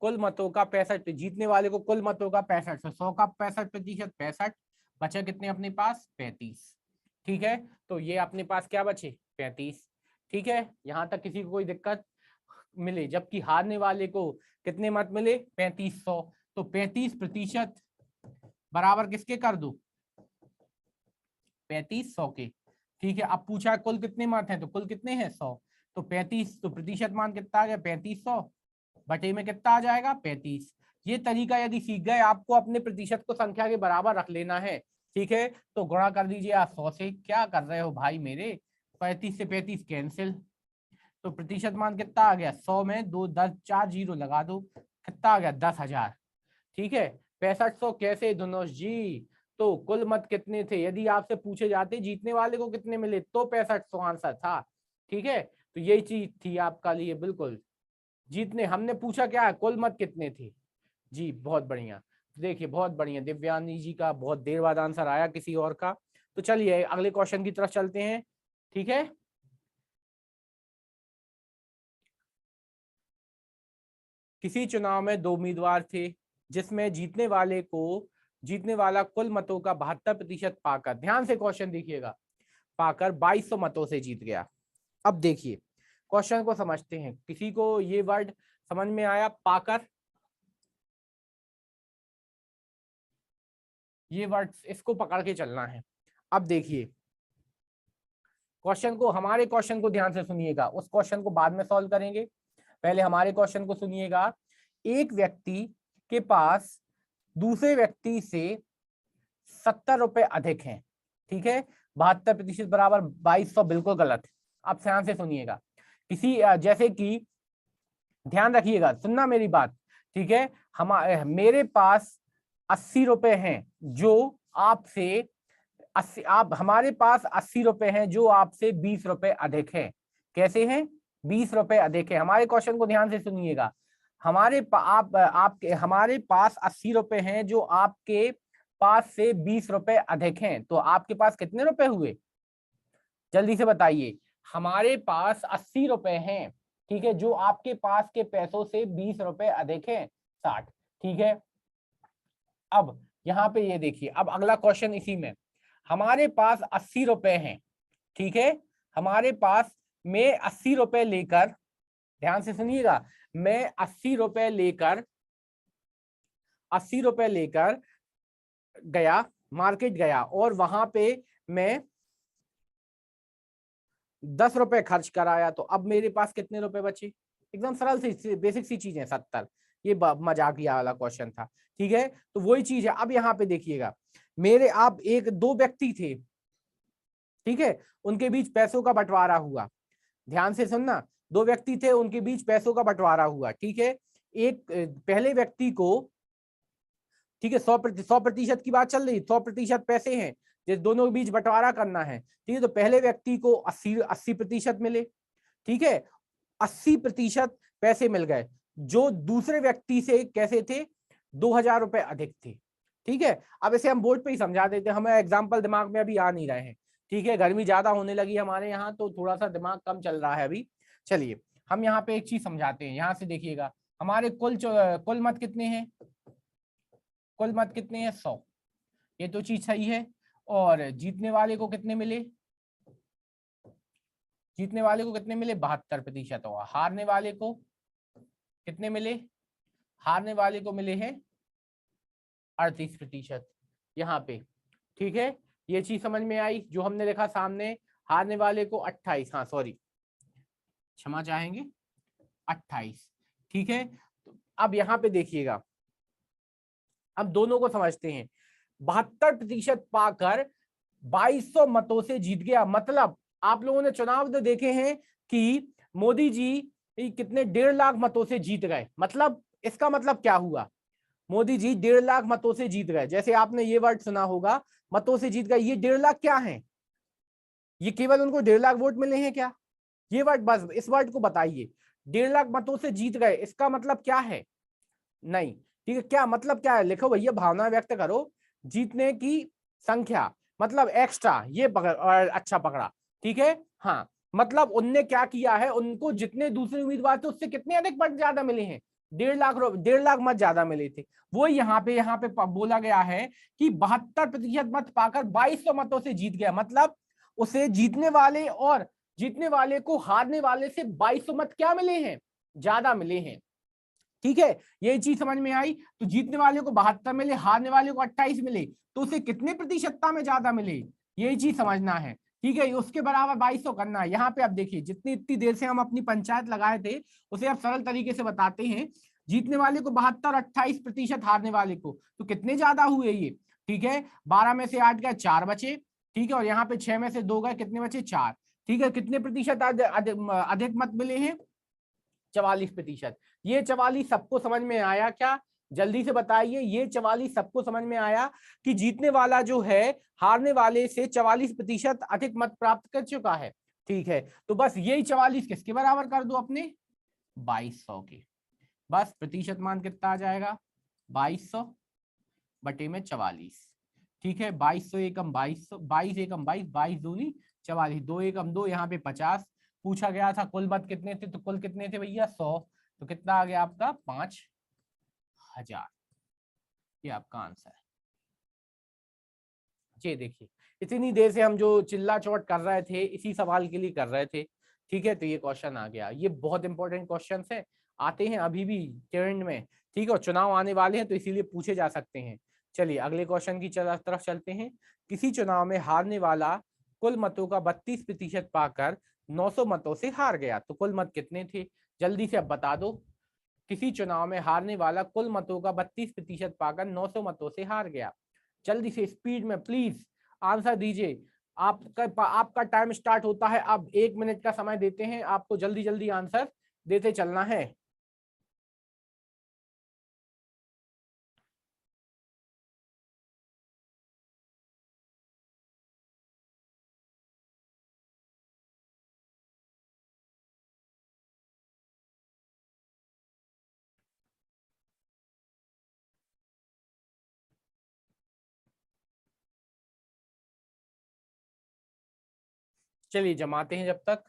कुल मतों का 65, जीतने वाले को कुल मतों का 65 से 100 का 65%, 65 बचा कितने अपने पास? 35। ठीक है, तो ये अपने पास क्या बचे? 35। ठीक है, यहां तक किसी को कोई दिक्कत मिले? जबकि हारने वाले को कितने मत मिले? 3500। तो 35% बराबर किसके कर दो? 3500 के। ठीक है, अब पूछा है कुल कितने मत हैं, तो कुल कितने हैं? 100। तो 35, तो प्रतिशत मान कितना आ गया? 3500 बटे में कितना आ जाएगा? 35। ये तरीका यदि सीख गए, आपको अपने प्रतिशत को संख्या के बराबर रख लेना है। ठीक है, तो गुणा कर दीजिए आप 100 से। क्या कर रहे हो भाई मेरे? 35 से 35 कैंसिल। तो प्रतिशत मान कितना आ गया? 100 में 2 10 4 जीरो लगा दो, कितना आ गया? 10,000। ठीक है, 6500 कैसे धनुष जी? तो कुल मत कितने थे? यदि आपसे पूछे जाते जीतने वाले को कितने मिले, तो 6500 आंसर था। ठीक है, तो यही चीज थी आपका लिए बिल्कुल। जीतने हमने पूछा क्या है? कुल मत कितने थे? जी बहुत बढ़िया। देखिए बहुत बढ़िया, दिव्यांगी जी का बहुत देर बाद आंसर आया किसी और का। तो चलिए अगले क्वेश्चन की तरफ चलते हैं। ठीक है, किसी चुनाव में 2 उम्मीदवार थे, जिसमें जीतने वाला कुल मतों का 72% पाकर, ध्यान से क्वेश्चन देखिएगा, पाकर 2200 मतों से जीत गया। अब देखिए क्वेश्चन को समझते हैं। किसी को ये वर्ड समझ में आया? पाकर, ये वर्ड इसको पकड़ के चलना है। अब देखिए क्वेश्चन को, हमारे क्वेश्चन को ध्यान से सुनिएगा, उस क्वेश्चन को बाद में सॉल्व करेंगे। पहले हमारे क्वेश्चन को सुनिएगा। एक व्यक्ति के पास दूसरे व्यक्ति से 70 रुपए अधिक हैं। ठीक है, 72% बराबर 2200 बिल्कुल गलत है। अब ध्यान से सुनिएगा। किसी जैसे कि ध्यान रखिएगा, सुनना मेरी बात। ठीक है, मेरे पास 80 रुपए हैं जो आपसे 80, आप हमारे पास 80 रुपए हैं जो आपसे 20 रुपए अधिक है। कैसे हैं? 20 रुपए अधिक है। हमारे क्वेश्चन को ध्यान से सुनिएगा। हमारे पास 80 रुपए हैं जो आपके पास से 20 रुपए अधिक हैं, तो आपके पास कितने रुपए हुए, जल्दी से बताइए। हमारे पास 80 रुपए हैं, ठीक है, जो आपके पास के पैसों से 20 रुपए अधिक हैं, 60। ठीक है, अब यहाँ पे ये देखिए, अब अगला क्वेश्चन इसी में, हमारे पास 80 रुपए हैं, ठीक है, हमारे पास मैं 80 रुपए लेकर, ध्यान से सुनिएगा, मैं 80 रुपए लेकर 80 रुपए लेकर गया, मार्केट गया, और वहां पे मैं 10 रुपए खर्च कराया, तो अब मेरे पास कितने रुपए बचे। एकदम सरल सी बेसिक सी चीज है, 70। ये मजाकिया वाला क्वेश्चन था, ठीक है, तो वही चीज है। अब यहाँ पे देखिएगा, मेरे आप एक दो व्यक्ति थे, ठीक है, उनके बीच पैसों का बंटवारा हुआ, ध्यान से सुनना, दो व्यक्ति थे, उनके बीच पैसों का बंटवारा हुआ, ठीक है, एक पहले व्यक्ति को, ठीक है, 100% की बात चल रही, 100% पैसे हैं, जिस दोनों के बीच बंटवारा करना है, ठीक है, तो पहले व्यक्ति को 80% मिले, ठीक है, 80% पैसे मिल गए, जो दूसरे व्यक्ति से कैसे थे, 2000 रुपए अधिक थे, ठीक है। अब इसे हम बोर्ड पे ही समझा देते हैं, हमें एग्जाम्पल दिमाग में अभी आ नहीं रहे हैं, ठीक है, गर्मी ज्यादा होने लगी हमारे यहाँ, तो थोड़ा सा दिमाग कम चल रहा है अभी। चलिए हम यहाँ पे एक चीज समझाते हैं, यहाँ से देखिएगा, हमारे कुल मत कितने हैं, कुल मत कितने हैं, 100, ये तो चीज सही है। और जीतने वाले को कितने मिले, जीतने वाले को कितने मिले, 72%, और हारने वाले को कितने मिले, हारने वाले को मिले हैं 38% यहाँ पे, ठीक है, ये चीज समझ में आई जो हमने देखा सामने, हारने वाले को 28, हाँ सॉरी, क्षमा चाहेंगे, 28, ठीक है। तो अब यहाँ पे देखिएगा, अब दोनों को समझते हैं, 72% पाकर 2200 मतों से जीत गया, मतलब आप लोगों ने चुनाव तो देखे हैं कि मोदी जी कितने 1.5 लाख मतों से जीत गए, मतलब इसका मतलब क्या हुआ, मोदी जी 1.5 लाख मतों से जीत गए, जैसे आपने ये वर्ड सुना होगा, मतों से जीत गए, ये 1.5 लाख क्या है, ये केवल उनको 1.5 लाख वोट मिले हैं क्या, ये वर्ड, बस इस वर्ड को बताइए, 1.5 लाख मतों से जीत गए, इसका मतलब क्या है, नहीं, ठीक है, क्या मतलब क्या है, लिखो भैया, भावना व्यक्त करो, जीतने की संख्या, मतलब एक्स्ट्रा, ये पकड़, और अच्छा पकड़ा, ठीक है, हाँ, मतलब उनने क्या किया है, उनको जितने दूसरे उम्मीदवार थे उससे कितने अधिक मत ज्यादा मिले हैं, 1.5 लाख मत ज्यादा मिले थे, वो यहाँ पे बोला गया है कि 72% मत पाकर 2200 मतों से जीत गया, मतलब उसे जीतने वाले को हारने वाले से 2200 मत क्या मिले हैं, ज्यादा मिले हैं, ठीक है, यही चीज समझ में आई। तो जीतने वाले को 72 मिले, हारने वाले को 28 मिले, तो उसे कितने प्रतिशतता में ज्यादा मिले, यही चीज समझना है, ठीक है, उसके बराबर 2200 करना है। यहाँ पे आप देखिए, जितनी इतनी देर से हम अपनी पंचायत लगाए थे, उसे आप सरल तरीके से बताते हैं, जीतने वाले को 72, 28% हारने वाले को, तो कितने ज्यादा हुए ये, ठीक है, 12 में से 8 गए, 4 बचे, ठीक है, और यहाँ पे 6 में से 2 गए, कितने बचे, 4, ठीक है, कितने प्रतिशत अधिक मत मिले हैं, 44%। ये 44 सबको समझ में आया क्या, जल्दी से बताइए, ये 44 सबको समझ में आया कि जीतने वाला जो है हारने वाले से 44% अधिक मत प्राप्त कर चुका है, ठीक है, तो बस यही 44 किसके बराबर कर दो अपने, 2200 के, बस प्रतिशत मान कितना आ जाएगा, 2200 बटे में 44, ठीक है, 2200 एकम 2200, 22 एकम 22, 22 दूनी 44, 2 एकम 2, यहाँ पे 50, पूछा गया था कुल मत कितने थे, तो कुल कितने थे भैया, 100, तो कितना आ गया आपका, 5000, ये आपका आंसर है। ये देखिए, इतनी देर से हम जो चिल्ला चौट कर रहे थे, इसी सवाल के लिए कर रहे थे, ठीक है, तो ये क्वेश्चन आ गया, ये बहुत इंपॉर्टेंट क्वेश्चन है, आते हैं अभी भी ट्रेंड में, ठीक है, और चुनाव आने वाले हैं तो इसीलिए पूछे जा सकते हैं। चलिए अगले क्वेश्चन की तरफ चलते हैं, किसी चुनाव में हारने वाला कुल मतों का 32% पाकर 900 मतों से हार गया, तो कुल मत कितने थे, जल्दी से अब बता दो, किसी चुनाव में हारने वाला कुल मतों का 32% पाकर 900 मतों से हार गया, जल्दी से स्पीड में प्लीज आंसर दीजिए, आपका टाइम स्टार्ट होता है अब, 1 मिनट का समय देते हैं आपको, जल्दी जल्दी आंसर देते चलना है। चलिए जमाते हैं जब तक।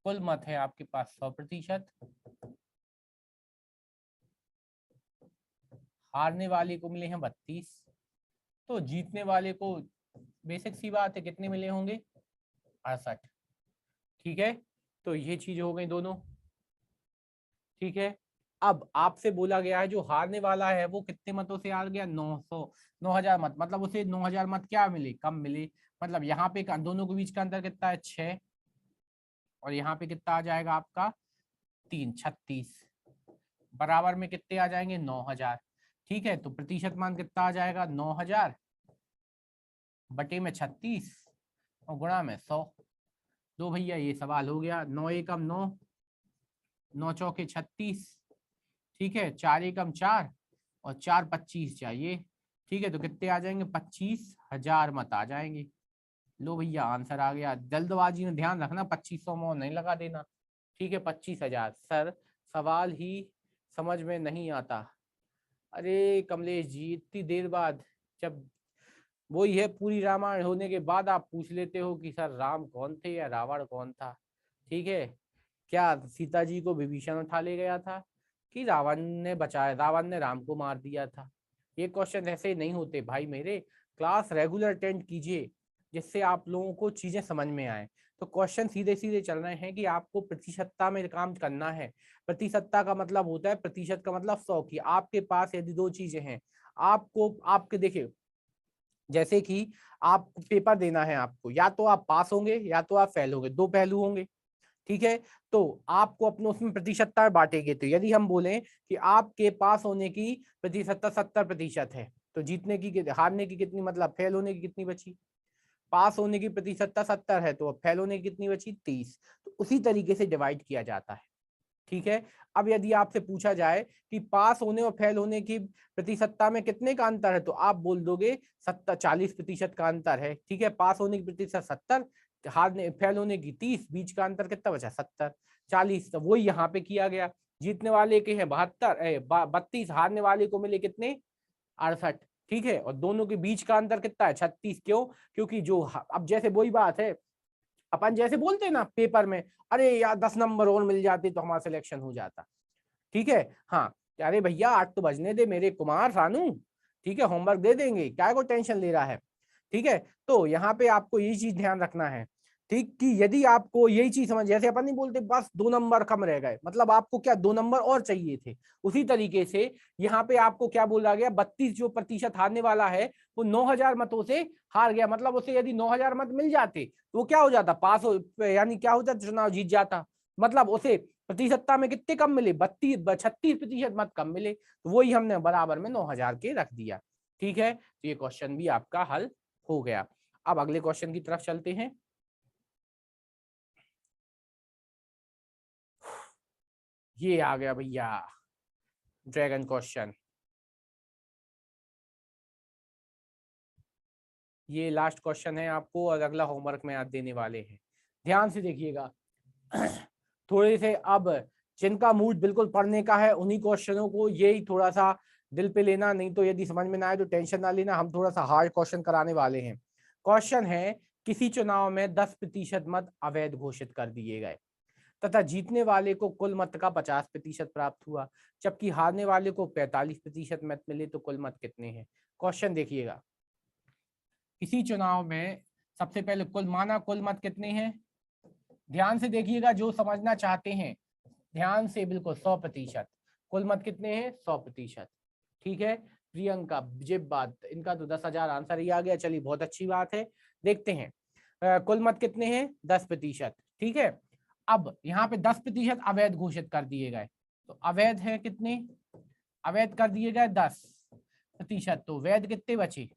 कुल मत है आपके पास 100%, हारने वाले को मिले हैं 32, तो जीतने वाले को बेसिक सी बात है कितने मिले होंगे, 68। ठीक है, तो ये चीज हो गई दोनों। ठीक है, अब आपसे बोला गया है जो हारने वाला है वो कितने मतों से हार गया, 9000 मत, मतलब उसे 9000 मत क्या मिले, कम मिले। मतलब यहाँ पे दोनों के बीच का अंतर कितना है, 6, और यहाँ पे कितना आ जाएगा आपका 3, 36, बराबर में कितने आ जाएंगे, 9000। ठीक है, तो प्रतिशत मान कितना आ जाएगा, 9000 बटे में 36 और गुणा में 100। दो भैया ये सवाल हो गया, 9 एकम 9, 9 चौके 36, ठीक है, 4 एकम 4 और 4 25 चाहिए। ठीक है, तो कितने आ जाएंगे, 25,000 मत आ जाएंगे। लो भैया आंसर आ गया। जल्दबाजी में ध्यान रखना 2500 में नहीं लगा देना। ठीक है, 25,000। सर सवाल ही समझ में नहीं आता। अरे कमलेश जी, इतनी देर बाद, जब वही है पूरी रामायण होने के बाद आप पूछ लेते हो कि सर राम कौन थे या रावण कौन था। ठीक है, क्या सीता जी को विभीषण उठा ले गया था कि रावण ने बचाया, रावण ने राम को मार दिया था। ये क्वेश्चन ऐसे नहीं होते भाई मेरे। क्लास रेगुलर अटेंड कीजिए जिससे आप लोगों को चीजें समझ में आए। तो क्वेश्चन सीधे सीधे चल रहे हैं कि आपको प्रतिशतता में काम करना है। प्रतिशतता का मतलब होता है, प्रतिशत का मतलब 100 की। आपके पास यदि दो चीजें हैं, आपको आपके देखिए, जैसे कि आप पेपर देना है आपको, या तो आप पास होंगे या तो आप फेल होंगे, दो पहलू होंगे। ठीक है, तो आपको अपने उसमें प्रतिशतता बांटेंगे। तो यदि हम बोलें कि आपके पास होने की प्रतिशतता 70% है, तो जीतने की, हारने की कितनी, मतलब फेल होने की कितनी बची। पास होने की प्रतिशतता 70 है, तो अब फेल होने की कितनी बची, 30। तो उसी तरीके से डिवाइड किया जाता है। ठीक है, अब यदि आपसे पूछा जाए कि पास होने और फेल होने की प्रतिशतता में कितने का अंतर है, तो आप बोल दोगे 40% का अंतर है। ठीक है, पास होने की प्रतिशत 70, हारने फेल होने की 30, बीच का अंतर कितना बचा, 70, 40। तो वही यहाँ पे किया गया। जीतने वाले के हैं 32, हारने वाले को मिले कितने, 68। ठीक है, और दोनों के बीच का अंतर कितना है, 36। क्यों, क्योंकि जो अब जैसे वही बात है, अपन जैसे बोलते हैं ना पेपर में, अरे यार 10 नंबर और मिल जाते तो हमारा सिलेक्शन हो जाता। ठीक है, हाँ, अरे भैया 8 तो बजने दे मेरे कुमार रानू। ठीक है, होमवर्क दे देंगे, क्या को टेंशन ले रहा है। ठीक है, तो यहाँ पे आपको ये चीज ध्यान रखना है। ठीक, कि यदि आपको यही चीज समझ, जैसे अपन नहीं बोलते बस 2 नंबर कम रह गए, मतलब आपको क्या 2 नंबर और चाहिए थे। उसी तरीके से यहाँ पे आपको क्या बोला गया, 32 जो प्रतिशत हारने वाला है वो 9000 मतों से हार गया। मतलब उसे यदि 9000 मत मिल जाते तो वो क्या हो जाता, पास हो, यानी क्या हो जाता, चुनाव जीत जाता। मतलब उसे प्रतिशतता में कितने कम मिले, 36% मत कम मिले, तो वही हमने बराबर में 9000 के रख दिया। ठीक है, तो ये क्वेश्चन भी आपका हल हो गया। अब अगले क्वेश्चन की तरफ चलते हैं। ये आ गया भैया ड्रैगन क्वेश्चन। ये लास्ट क्वेश्चन है आपको, और अगला होमवर्क में आप देने वाले हैं। ध्यान से देखिएगा थोड़े से, अब जिनका मूड बिल्कुल पढ़ने का है उन्हीं क्वेश्चनों को यही थोड़ा सा दिल पे लेना, नहीं तो यदि समझ में ना आए तो टेंशन ना लेना, हम थोड़ा सा हार्ड क्वेश्चन कराने वाले हैं। क्वेश्चन है, किसी चुनाव में 10% मत अवैध घोषित कर दिए गए तथा जीतने वाले को कुल मत का 50% प्राप्त हुआ, जबकि हारने वाले को 45% मत मिले, तो कुल मत कितने हैं। क्वेश्चन देखिएगा, किसी चुनाव में सबसे पहले कुल मत कितने हैं, ध्यान से देखिएगा जो समझना चाहते हैं, ध्यान से बिल्कुल 100%। कुल मत कितने हैं, 100%। ठीक है, प्रियंका जिब बात, इनका तो 10,000 आंसर ही आ गया। चलिए बहुत अच्छी बात है, देखते हैं कुल मत कितने हैं, 10%। ठीक है, अब यहाँ पे 10% अवैध घोषित कर दिए गए, तो अवैध है कितने, अवैध कर दिए गए 10%, तो वैध कितने बचे,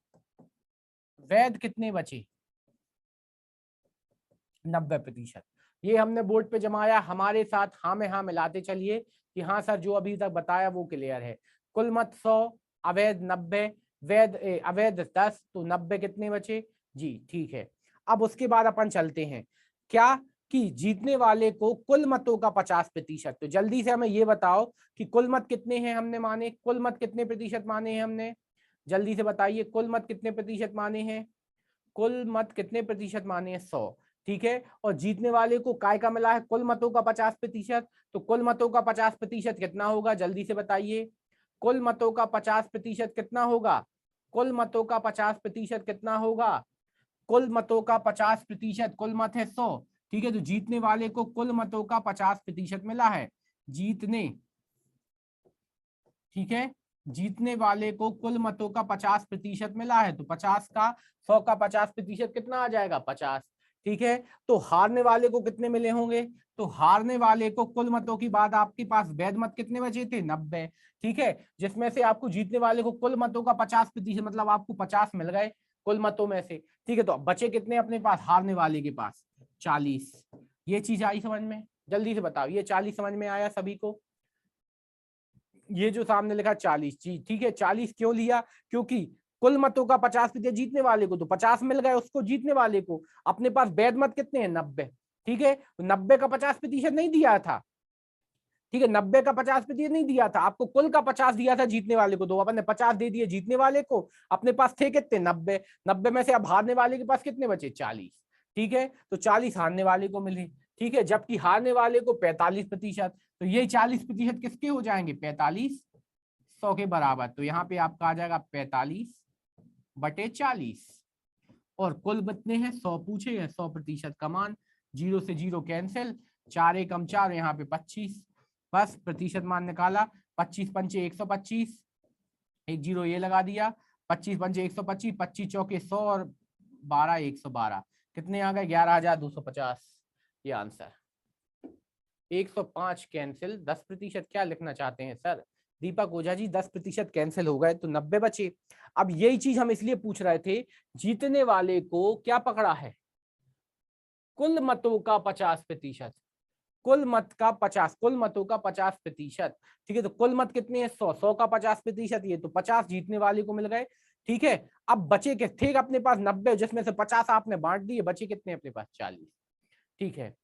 वैध कितने बचे, 90%। ये हमने बोर्ड पे जमाया, हमारे साथ हाँ में हाँ मिलाते चलिए कि हाँ सर जो अभी तक बताया वो क्लियर है। कुल मत 100, अवैध 90, वैध अवैध 10, तो 90 कितने बचे जी। ठीक है, अब उसके बाद अपन चलते हैं क्या, कि जीतने वाले को कुल मतों का 50%। तो जल्दी से हमें ये बताओ कि कुल मत कितने हैं हमने माने, कुल मत कितने प्रतिशत माने हैं हमने, जल्दी से बताइए कुल मत कितने प्रतिशत माने हैं, कुल मत कितने प्रतिशत माने हैं, 100। ठीक है, और जीतने वाले को काय का मिला है, कुल मतों का 50%। तो कुल मतों का 50% कितना होगा, जल्दी से बताइए, कुल मतों का 50% कितना होगा, कुल मतों का 50% कितना होगा, कुल मतों का 50%, कुल मत है 100। ठीक है, तो जीतने वाले को कुल मतों का 50% मिला है, जीतने, ठीक है, जीतने वाले को कुल मतों का 50% मिला है, तो 50 का 100 का 50% कितना आ जाएगा, 50। ठीक है, तो हारने वाले को कितने मिले होंगे, तो हारने वाले को कुल मतों की बात, आपके पास वैध मत कितने बचे थे, 90। ठीक है, जिसमें से आपको जीतने वाले को कुल मतों का 50%, मतलब आपको 50 मिल गए कुल मतों में से। ठीक है, तो बचे कितने अपने पास, हारने वाले के पास 40। ये चीज आई समझ में, जल्दी से बताओ, ये 40 समझ में आया सभी को, ये जो सामने लिखा 40 जी। ठीक है, 40 क्यों लिया, क्योंकि कुल मतों का 50% जीतने वाले को, तो 50 मिल गए उसको जीतने वाले को, अपने पास वैध मत कितने हैं, 90। ठीक है, तो 90 का 50% नहीं दिया था, ठीक है, 90 का 50% नहीं दिया था आपको, कुल का 50 दिया था जीतने वाले को, तो अपन ने 50 दे दिए जीतने वाले को, अपने पास थे कितने, 90। 90 में से अब हारने वाले के पास कितने बचे, 40। ठीक है, तो 40 हारने वाले को मिले। ठीक है, जबकि हारने वाले को 45%, तो ये 40% किसके हो जाएंगे, 45 100 के बराबर। तो यहाँ पे आपका आ जाएगा 45/40, और कुल कितने हैं, 100 पूछे हैं, 100% का मान, 0 से 0 कैंसिल, 4 एकम 4, यहाँ पे 25, बस प्रतिशत मान निकाला, 25 पंचे 125, एक जीरो ये लगा दिया, 25 पंचे 125, 25 चौके 100, और 12 112, कितने आ गए, 11,250। ये आंसर 105 कैंसिल, 10% क्या लिखना चाहते हैं सर, दीपक ओझा जी 10% कैंसिल हो गए तो 90 बचे। अब यही चीज हम इसलिए पूछ रहे थे, जीतने वाले को क्या पकड़ा है, कुल मतों का 50%, कुल मत का 50, कुल मतों का 50%। ठीक है, तो कुल मत कितने हैं, 100, 100 का 50%, ये तो 50 जीतने वाले को मिल गए। ठीक है, अब बचे के थे अपने पास 90, जिसमें से 50 आपने बांट दिए, बचे कितने अपने पास, 40। ठीक है,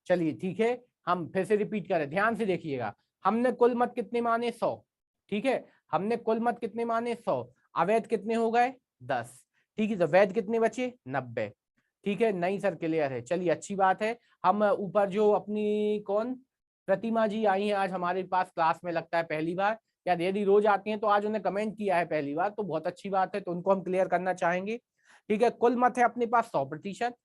चलिए ठीक है, हम फिर से रिपीट करें, ध्यान से देखिएगा, हमने कुल मत कितने माने, 100। ठीक है, हमने कुल मत कितने माने, 100, अवैध कितने हो गए, 10। ठीक है, तो वैध कितने बचे, 90। ठीक है, नहीं सर क्लियर है, चलिए अच्छी बात है। हम ऊपर जो अपनी कौन प्रतिमा जी आई हैं आज हमारे पास क्लास में, लगता है पहली बार, या यदि रोज आती हैं तो आज उन्हें कमेंट किया है पहली बार, तो बहुत अच्छी बात है, तो उनको हम क्लियर करना चाहेंगे। ठीक है, कुल मत है अपने पास 100%।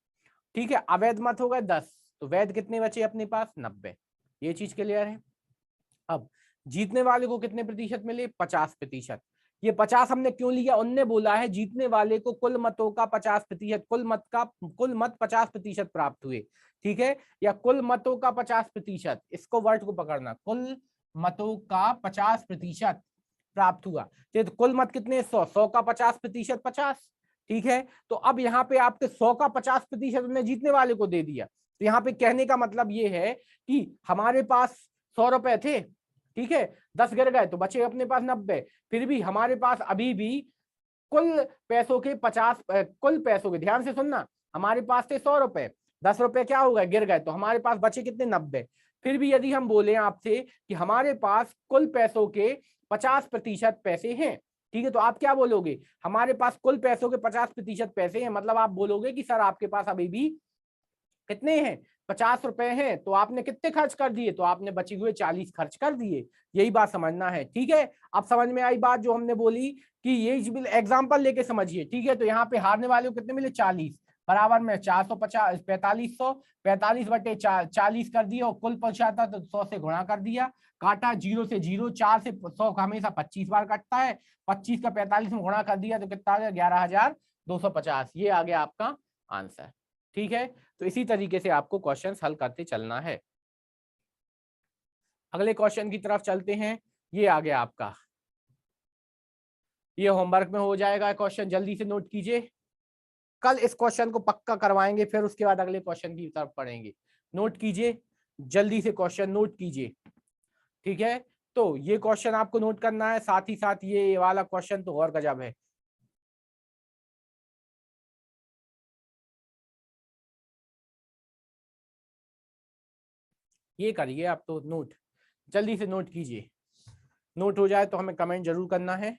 ठीक है, अवैध मत हो गए 10, तो वैध कितने बचे अपने पास, 90। ये चीज क्लियर है। अब जीतने वाले को कितने प्रतिशत मिले, 50%। ये 50 हमने क्यों लिया, उनने बोला है जीतने वाले को कुल मतों का 50%, कुल मत 50% प्राप्त हुए। ठीक है, या कुल मतों का 50%, इसको वर्ड को पकड़ना, कुल मतों का 50% प्राप्त हुआ। तो कुल मत कितने, 100, 100 का 50%, 50। ठीक है, तो अब यहाँ पे आपके 100 का 50% उन्हें जीतने वाले को दे दिया, तो यहाँ पे कहने का मतलब ये है कि हमारे पास 100 रुपए थे, ठीक है, 10 गिर गए तो बचे अपने पास 90, फिर भी हमारे पास अभी भी कुल पैसों के 50, कुल पैसों के, ध्यान से सुनना, हमारे पास थे 100 रुपए, 10 रुपए क्या हो गए, गिर गए, तो हमारे पास बचे कितने, 90। फिर भी यदि हम बोले आपसे कि हमारे पास कुल पैसों के 50% पैसे हैं, ठीक है, तो आप क्या बोलोगे, हमारे पास कुल पैसों के 50% पैसे हैं, मतलब आप बोलोगे कि सर आपके पास अभी भी कितने हैं, 50 रुपए हैं, तो आपने कितने खर्च कर दिए, तो आपने बचे हुए 40 खर्च कर दिए। यही बात समझना है। ठीक है, अब समझ में आई बात जो हमने बोली, कि ये एग्जाम्पल लेके समझिए। ठीक है, तो यहाँ पे हारने वाले को कितने मिले, 40, बराबर में 450, 4500, 45/40 कर दिया, और कुल पहुंचाता तो 100 से गुणा कर दिया, काटा 0 से 0, 4 से 100 हमेशा 25 बार कटता है, 25 का 45 में गुणा कर दिया तो कितना आ गया, 11,250। ये आ गया आपका आंसर। ठीक है, तो इसी तरीके से आपको क्वेश्चंस हल करते चलना है। अगले क्वेश्चन की तरफ चलते हैं, ये आ गया आपका, ये होमवर्क में हो जाएगा क्वेश्चन, जल्दी से नोट कीजिए, कल इस क्वेश्चन को पक्का करवाएंगे, फिर उसके बाद अगले क्वेश्चन की तरफ पढ़ेंगे। नोट कीजिए, जल्दी से क्वेश्चन नोट कीजिए। ठीक है, तो ये क्वेश्चन आपको नोट करना है, साथ ही साथ ये वाला क्वेश्चन तो और गजब है। ये करिए आप तो नोट, जल्दी से नोट कीजिए, नोट हो जाए तो हमें कमेंट जरूर करना है।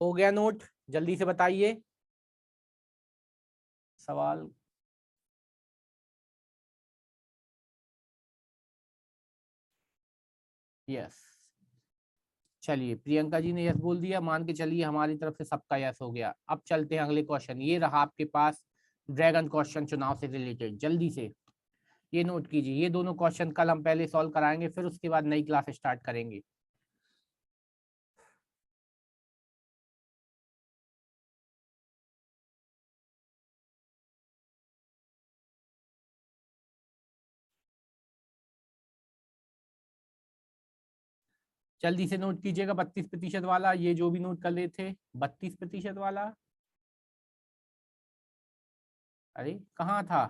हो गया नोट? जल्दी से बताइए सवाल। यस, चलिए प्रियंका जी ने यस बोल दिया, मान के चलिए हमारी तरफ से सबका यस हो गया। अब चलते हैं अगले क्वेश्चन। ये रहा आपके पास ड्रैगन क्वेश्चन चुनाव से रिलेटेड, जल्दी से ये नोट कीजिए। ये दोनों क्वेश्चन कल हम पहले सॉल्व कराएंगे, फिर उसके बाद नई क्लास स्टार्ट करेंगे। जल्दी से नोट कीजिएगा 32% वाला, ये जो भी नोट कर रहे थे 32% वाला। अरे कहाँ था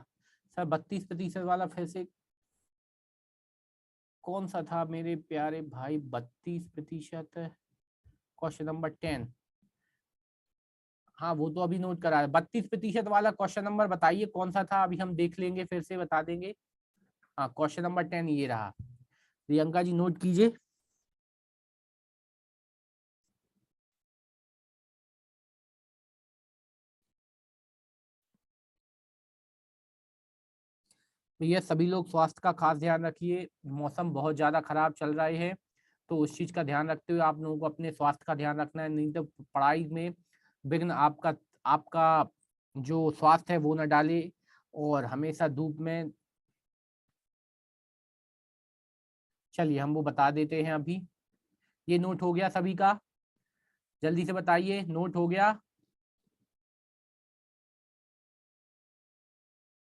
सर 32% वाला? फिर से कौन सा था मेरे प्यारे भाई 32%? Question number 10। हाँ वो तो अभी नोट करा है। 32% वाला क्वेश्चन नंबर बताइए कौन सा था, अभी हम देख लेंगे फिर से बता देंगे। हाँ क्वेश्चन नंबर 10 ये रहा। प्रियंका जी नोट कीजिए। भैया सभी लोग स्वास्थ्य का खास ध्यान रखिए, मौसम बहुत ज्यादा खराब चल रहे हैं, तो उस चीज का ध्यान रखते हुए आप लोगों को अपने स्वास्थ्य का ध्यान रखना है, नहीं तो पढ़ाई में विघ्न आपका आपका जो स्वास्थ्य है वो न डाले। और हमेशा धूप में, चलिए हम वो बता देते हैं अभी। ये नोट हो गया सभी का? जल्दी से बताइए, नोट हो गया?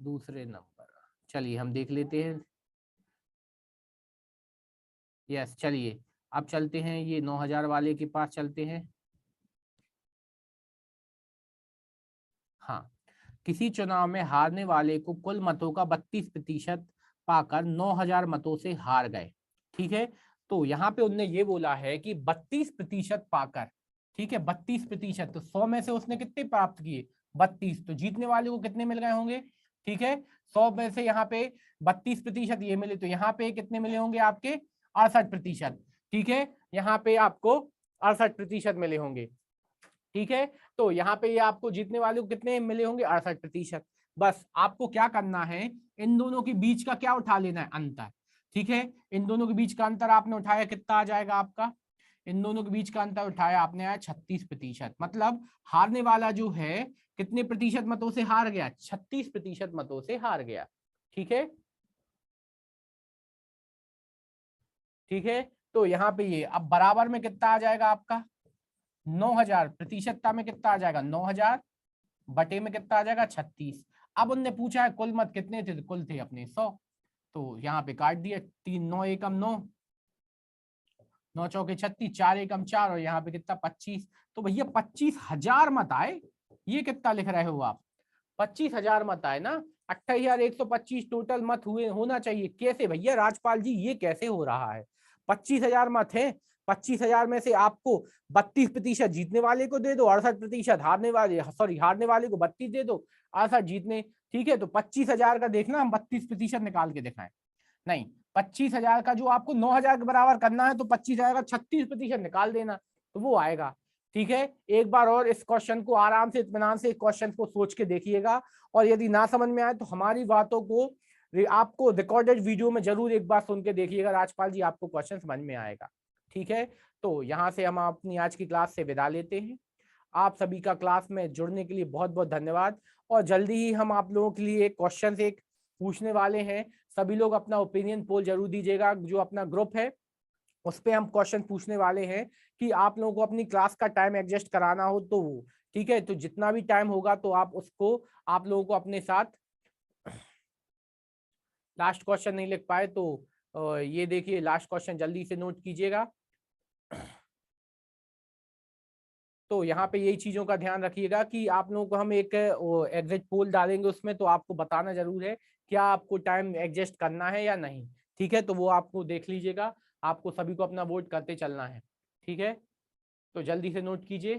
दूसरे नंबर, चलिए हम देख लेते हैं। यस, चलिए अब चलते हैं ये 9000 वाले के पास चलते हैं। हाँ, किसी चुनाव में हारने वाले को कुल मतों का 32% पाकर 9000 मतों से हार गए। ठीक है, तो यहाँ पे उनने ये बोला है कि 32% पाकर, ठीक है 32%, तो 100 में से उसने कितने प्राप्त किए? 32, तो जीतने वाले को कितने मिल गए होंगे? ठीक है, 100 में से यहाँ पे 32% ये मिले, तो यहाँ पे कितने मिले होंगे आपके? 68%। ठीक है, यहाँ पे आपको 68% मिले होंगे। ठीक है, तो यहाँ पे ये आपको जीतने वाले को कितने मिले होंगे? 68%। बस आपको क्या करना है, इन दोनों के बीच का क्या उठा लेना है? अंतर। ठीक है, इन दोनों के बीच का अंतर आपने उठाया, कितना आ जाएगा आपका? इन दोनों के बीच का अंतर उठाया आपने, आया 36%। मतलब हारने वाला जो है कितने प्रतिशत मतों से हार गया? 36% मतों से हार गया। ठीक है, ठीक है, तो यहाँ पे ये अब बराबर में कितना आ जाएगा आपका? 9000। प्रतिशतता में कितना आ जाएगा? 9000 बटे में कितना आ जाएगा? 36। अब उनने पूछा है कुल मत कितने थे, तो कुल थे अपने 100, तो यहाँ पे काट दिया। 3 9 एकम 9, 9 चौके 36, 4 एकम 4, और यहाँ पे कितना? 25। तो भैया 25,000 मत आए। ये कितना लिख रहे हो आप? 25,000 मत आए ना? 28,125 टोटल मत हुए होना चाहिए। कैसे भैया राजपाल जी, ये कैसे हो रहा है? 25,000 मत है, 25,000 में से आपको 32% जीतने वाले को दे दो, 68% हारने वाले, सॉरी हारने वाले को 32 दे दो, 68 जीतने। ठीक है, तो 25,000 का देखना हम 32% निकाल के दिखाएं। नहीं, 25,000 का जो आपको 9,000 के बराबर करना है, तो 25,000 का 36% निकाल देना, तो वो आएगा। ठीक है, एक बार और इस क्वेश्चन को आराम से इत्मीनान से क्वेश्चन को सोच के देखिएगा, और यदि ना समझ में आए तो हमारी बातों को आपको रिकॉर्डेड वीडियो में जरूर एक बार सुन के देखिएगा राजपाल जी, आपको क्वेश्चन समझ में आएगा। ठीक है, तो यहाँ से हम अपनी आज की क्लास से विदा लेते हैं। आप सभी का क्लास में जुड़ने के लिए बहुत बहुत धन्यवाद, और जल्दी ही हम आप लोगों के लिए क्वेश्चन एक पूछने वाले हैं। सभी लोग अपना ओपिनियन पोल जरूर दीजिएगा, जो अपना ग्रुप है उस पे हम क्वेश्चन पूछने वाले हैं कि आप लोगों को अपनी क्लास का टाइम एडजस्ट कराना हो तो ठीक है, तो जितना भी टाइम होगा तो आप उसको, आप लोगों को अपने साथ, लास्ट क्वेश्चन नहीं लिख पाए तो ये देखिए लास्ट क्वेश्चन जल्दी से नोट कीजिएगा। तो यहाँ पे यही चीजों का ध्यान रखिएगा कि आप लोगों को हम एक एग्जिट पोल डालेंगे उसमें, तो आपको बताना जरूर है क्या आपको टाइम एडजस्ट करना है या नहीं। ठीक है, तो वो आपको देख लीजिएगा, आपको सभी को अपना वोट करते चलना है। ठीक है, तो जल्दी से नोट कीजिए।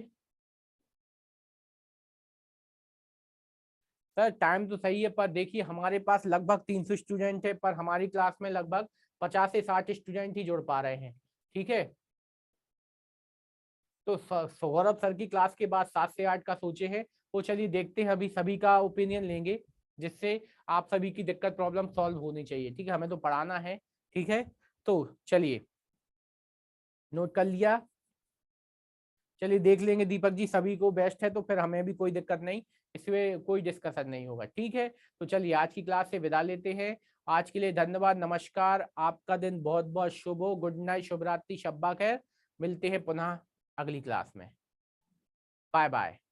सर टाइम तो सही है, पर देखिए हमारे पास लगभग 300 स्टूडेंट है, पर हमारी क्लास में लगभग 50 से 60 स्टूडेंट ही जुड़ पा रहे हैं। ठीक है, तो सौरभ सर की क्लास के बाद 7 से 8 का सोचे हैं, वो चलिए देखते हैं, अभी सभी का ओपिनियन लेंगे जिससे आप सभी की दिक्कत प्रॉब्लम सॉल्व होनी चाहिए। ठीक है, हमें तो पढ़ाना है। ठीक है, तो चलिए नोट कर लिया। चलिए देख लेंगे दीपक जी, सभी को बेस्ट है तो फिर हमें भी कोई दिक्कत नहीं, इसमें कोई डिस्कशन नहीं होगा। ठीक है, तो चलिए आज की क्लास से विदा लेते हैं। आज के लिए धन्यवाद, नमस्कार, आपका दिन बहुत बहुत शुभ हो। गुड नाइट, शुभ रात्रि, शब्बा खैर। मिलते हैं पुनः अगली क्लास में। Bye bye.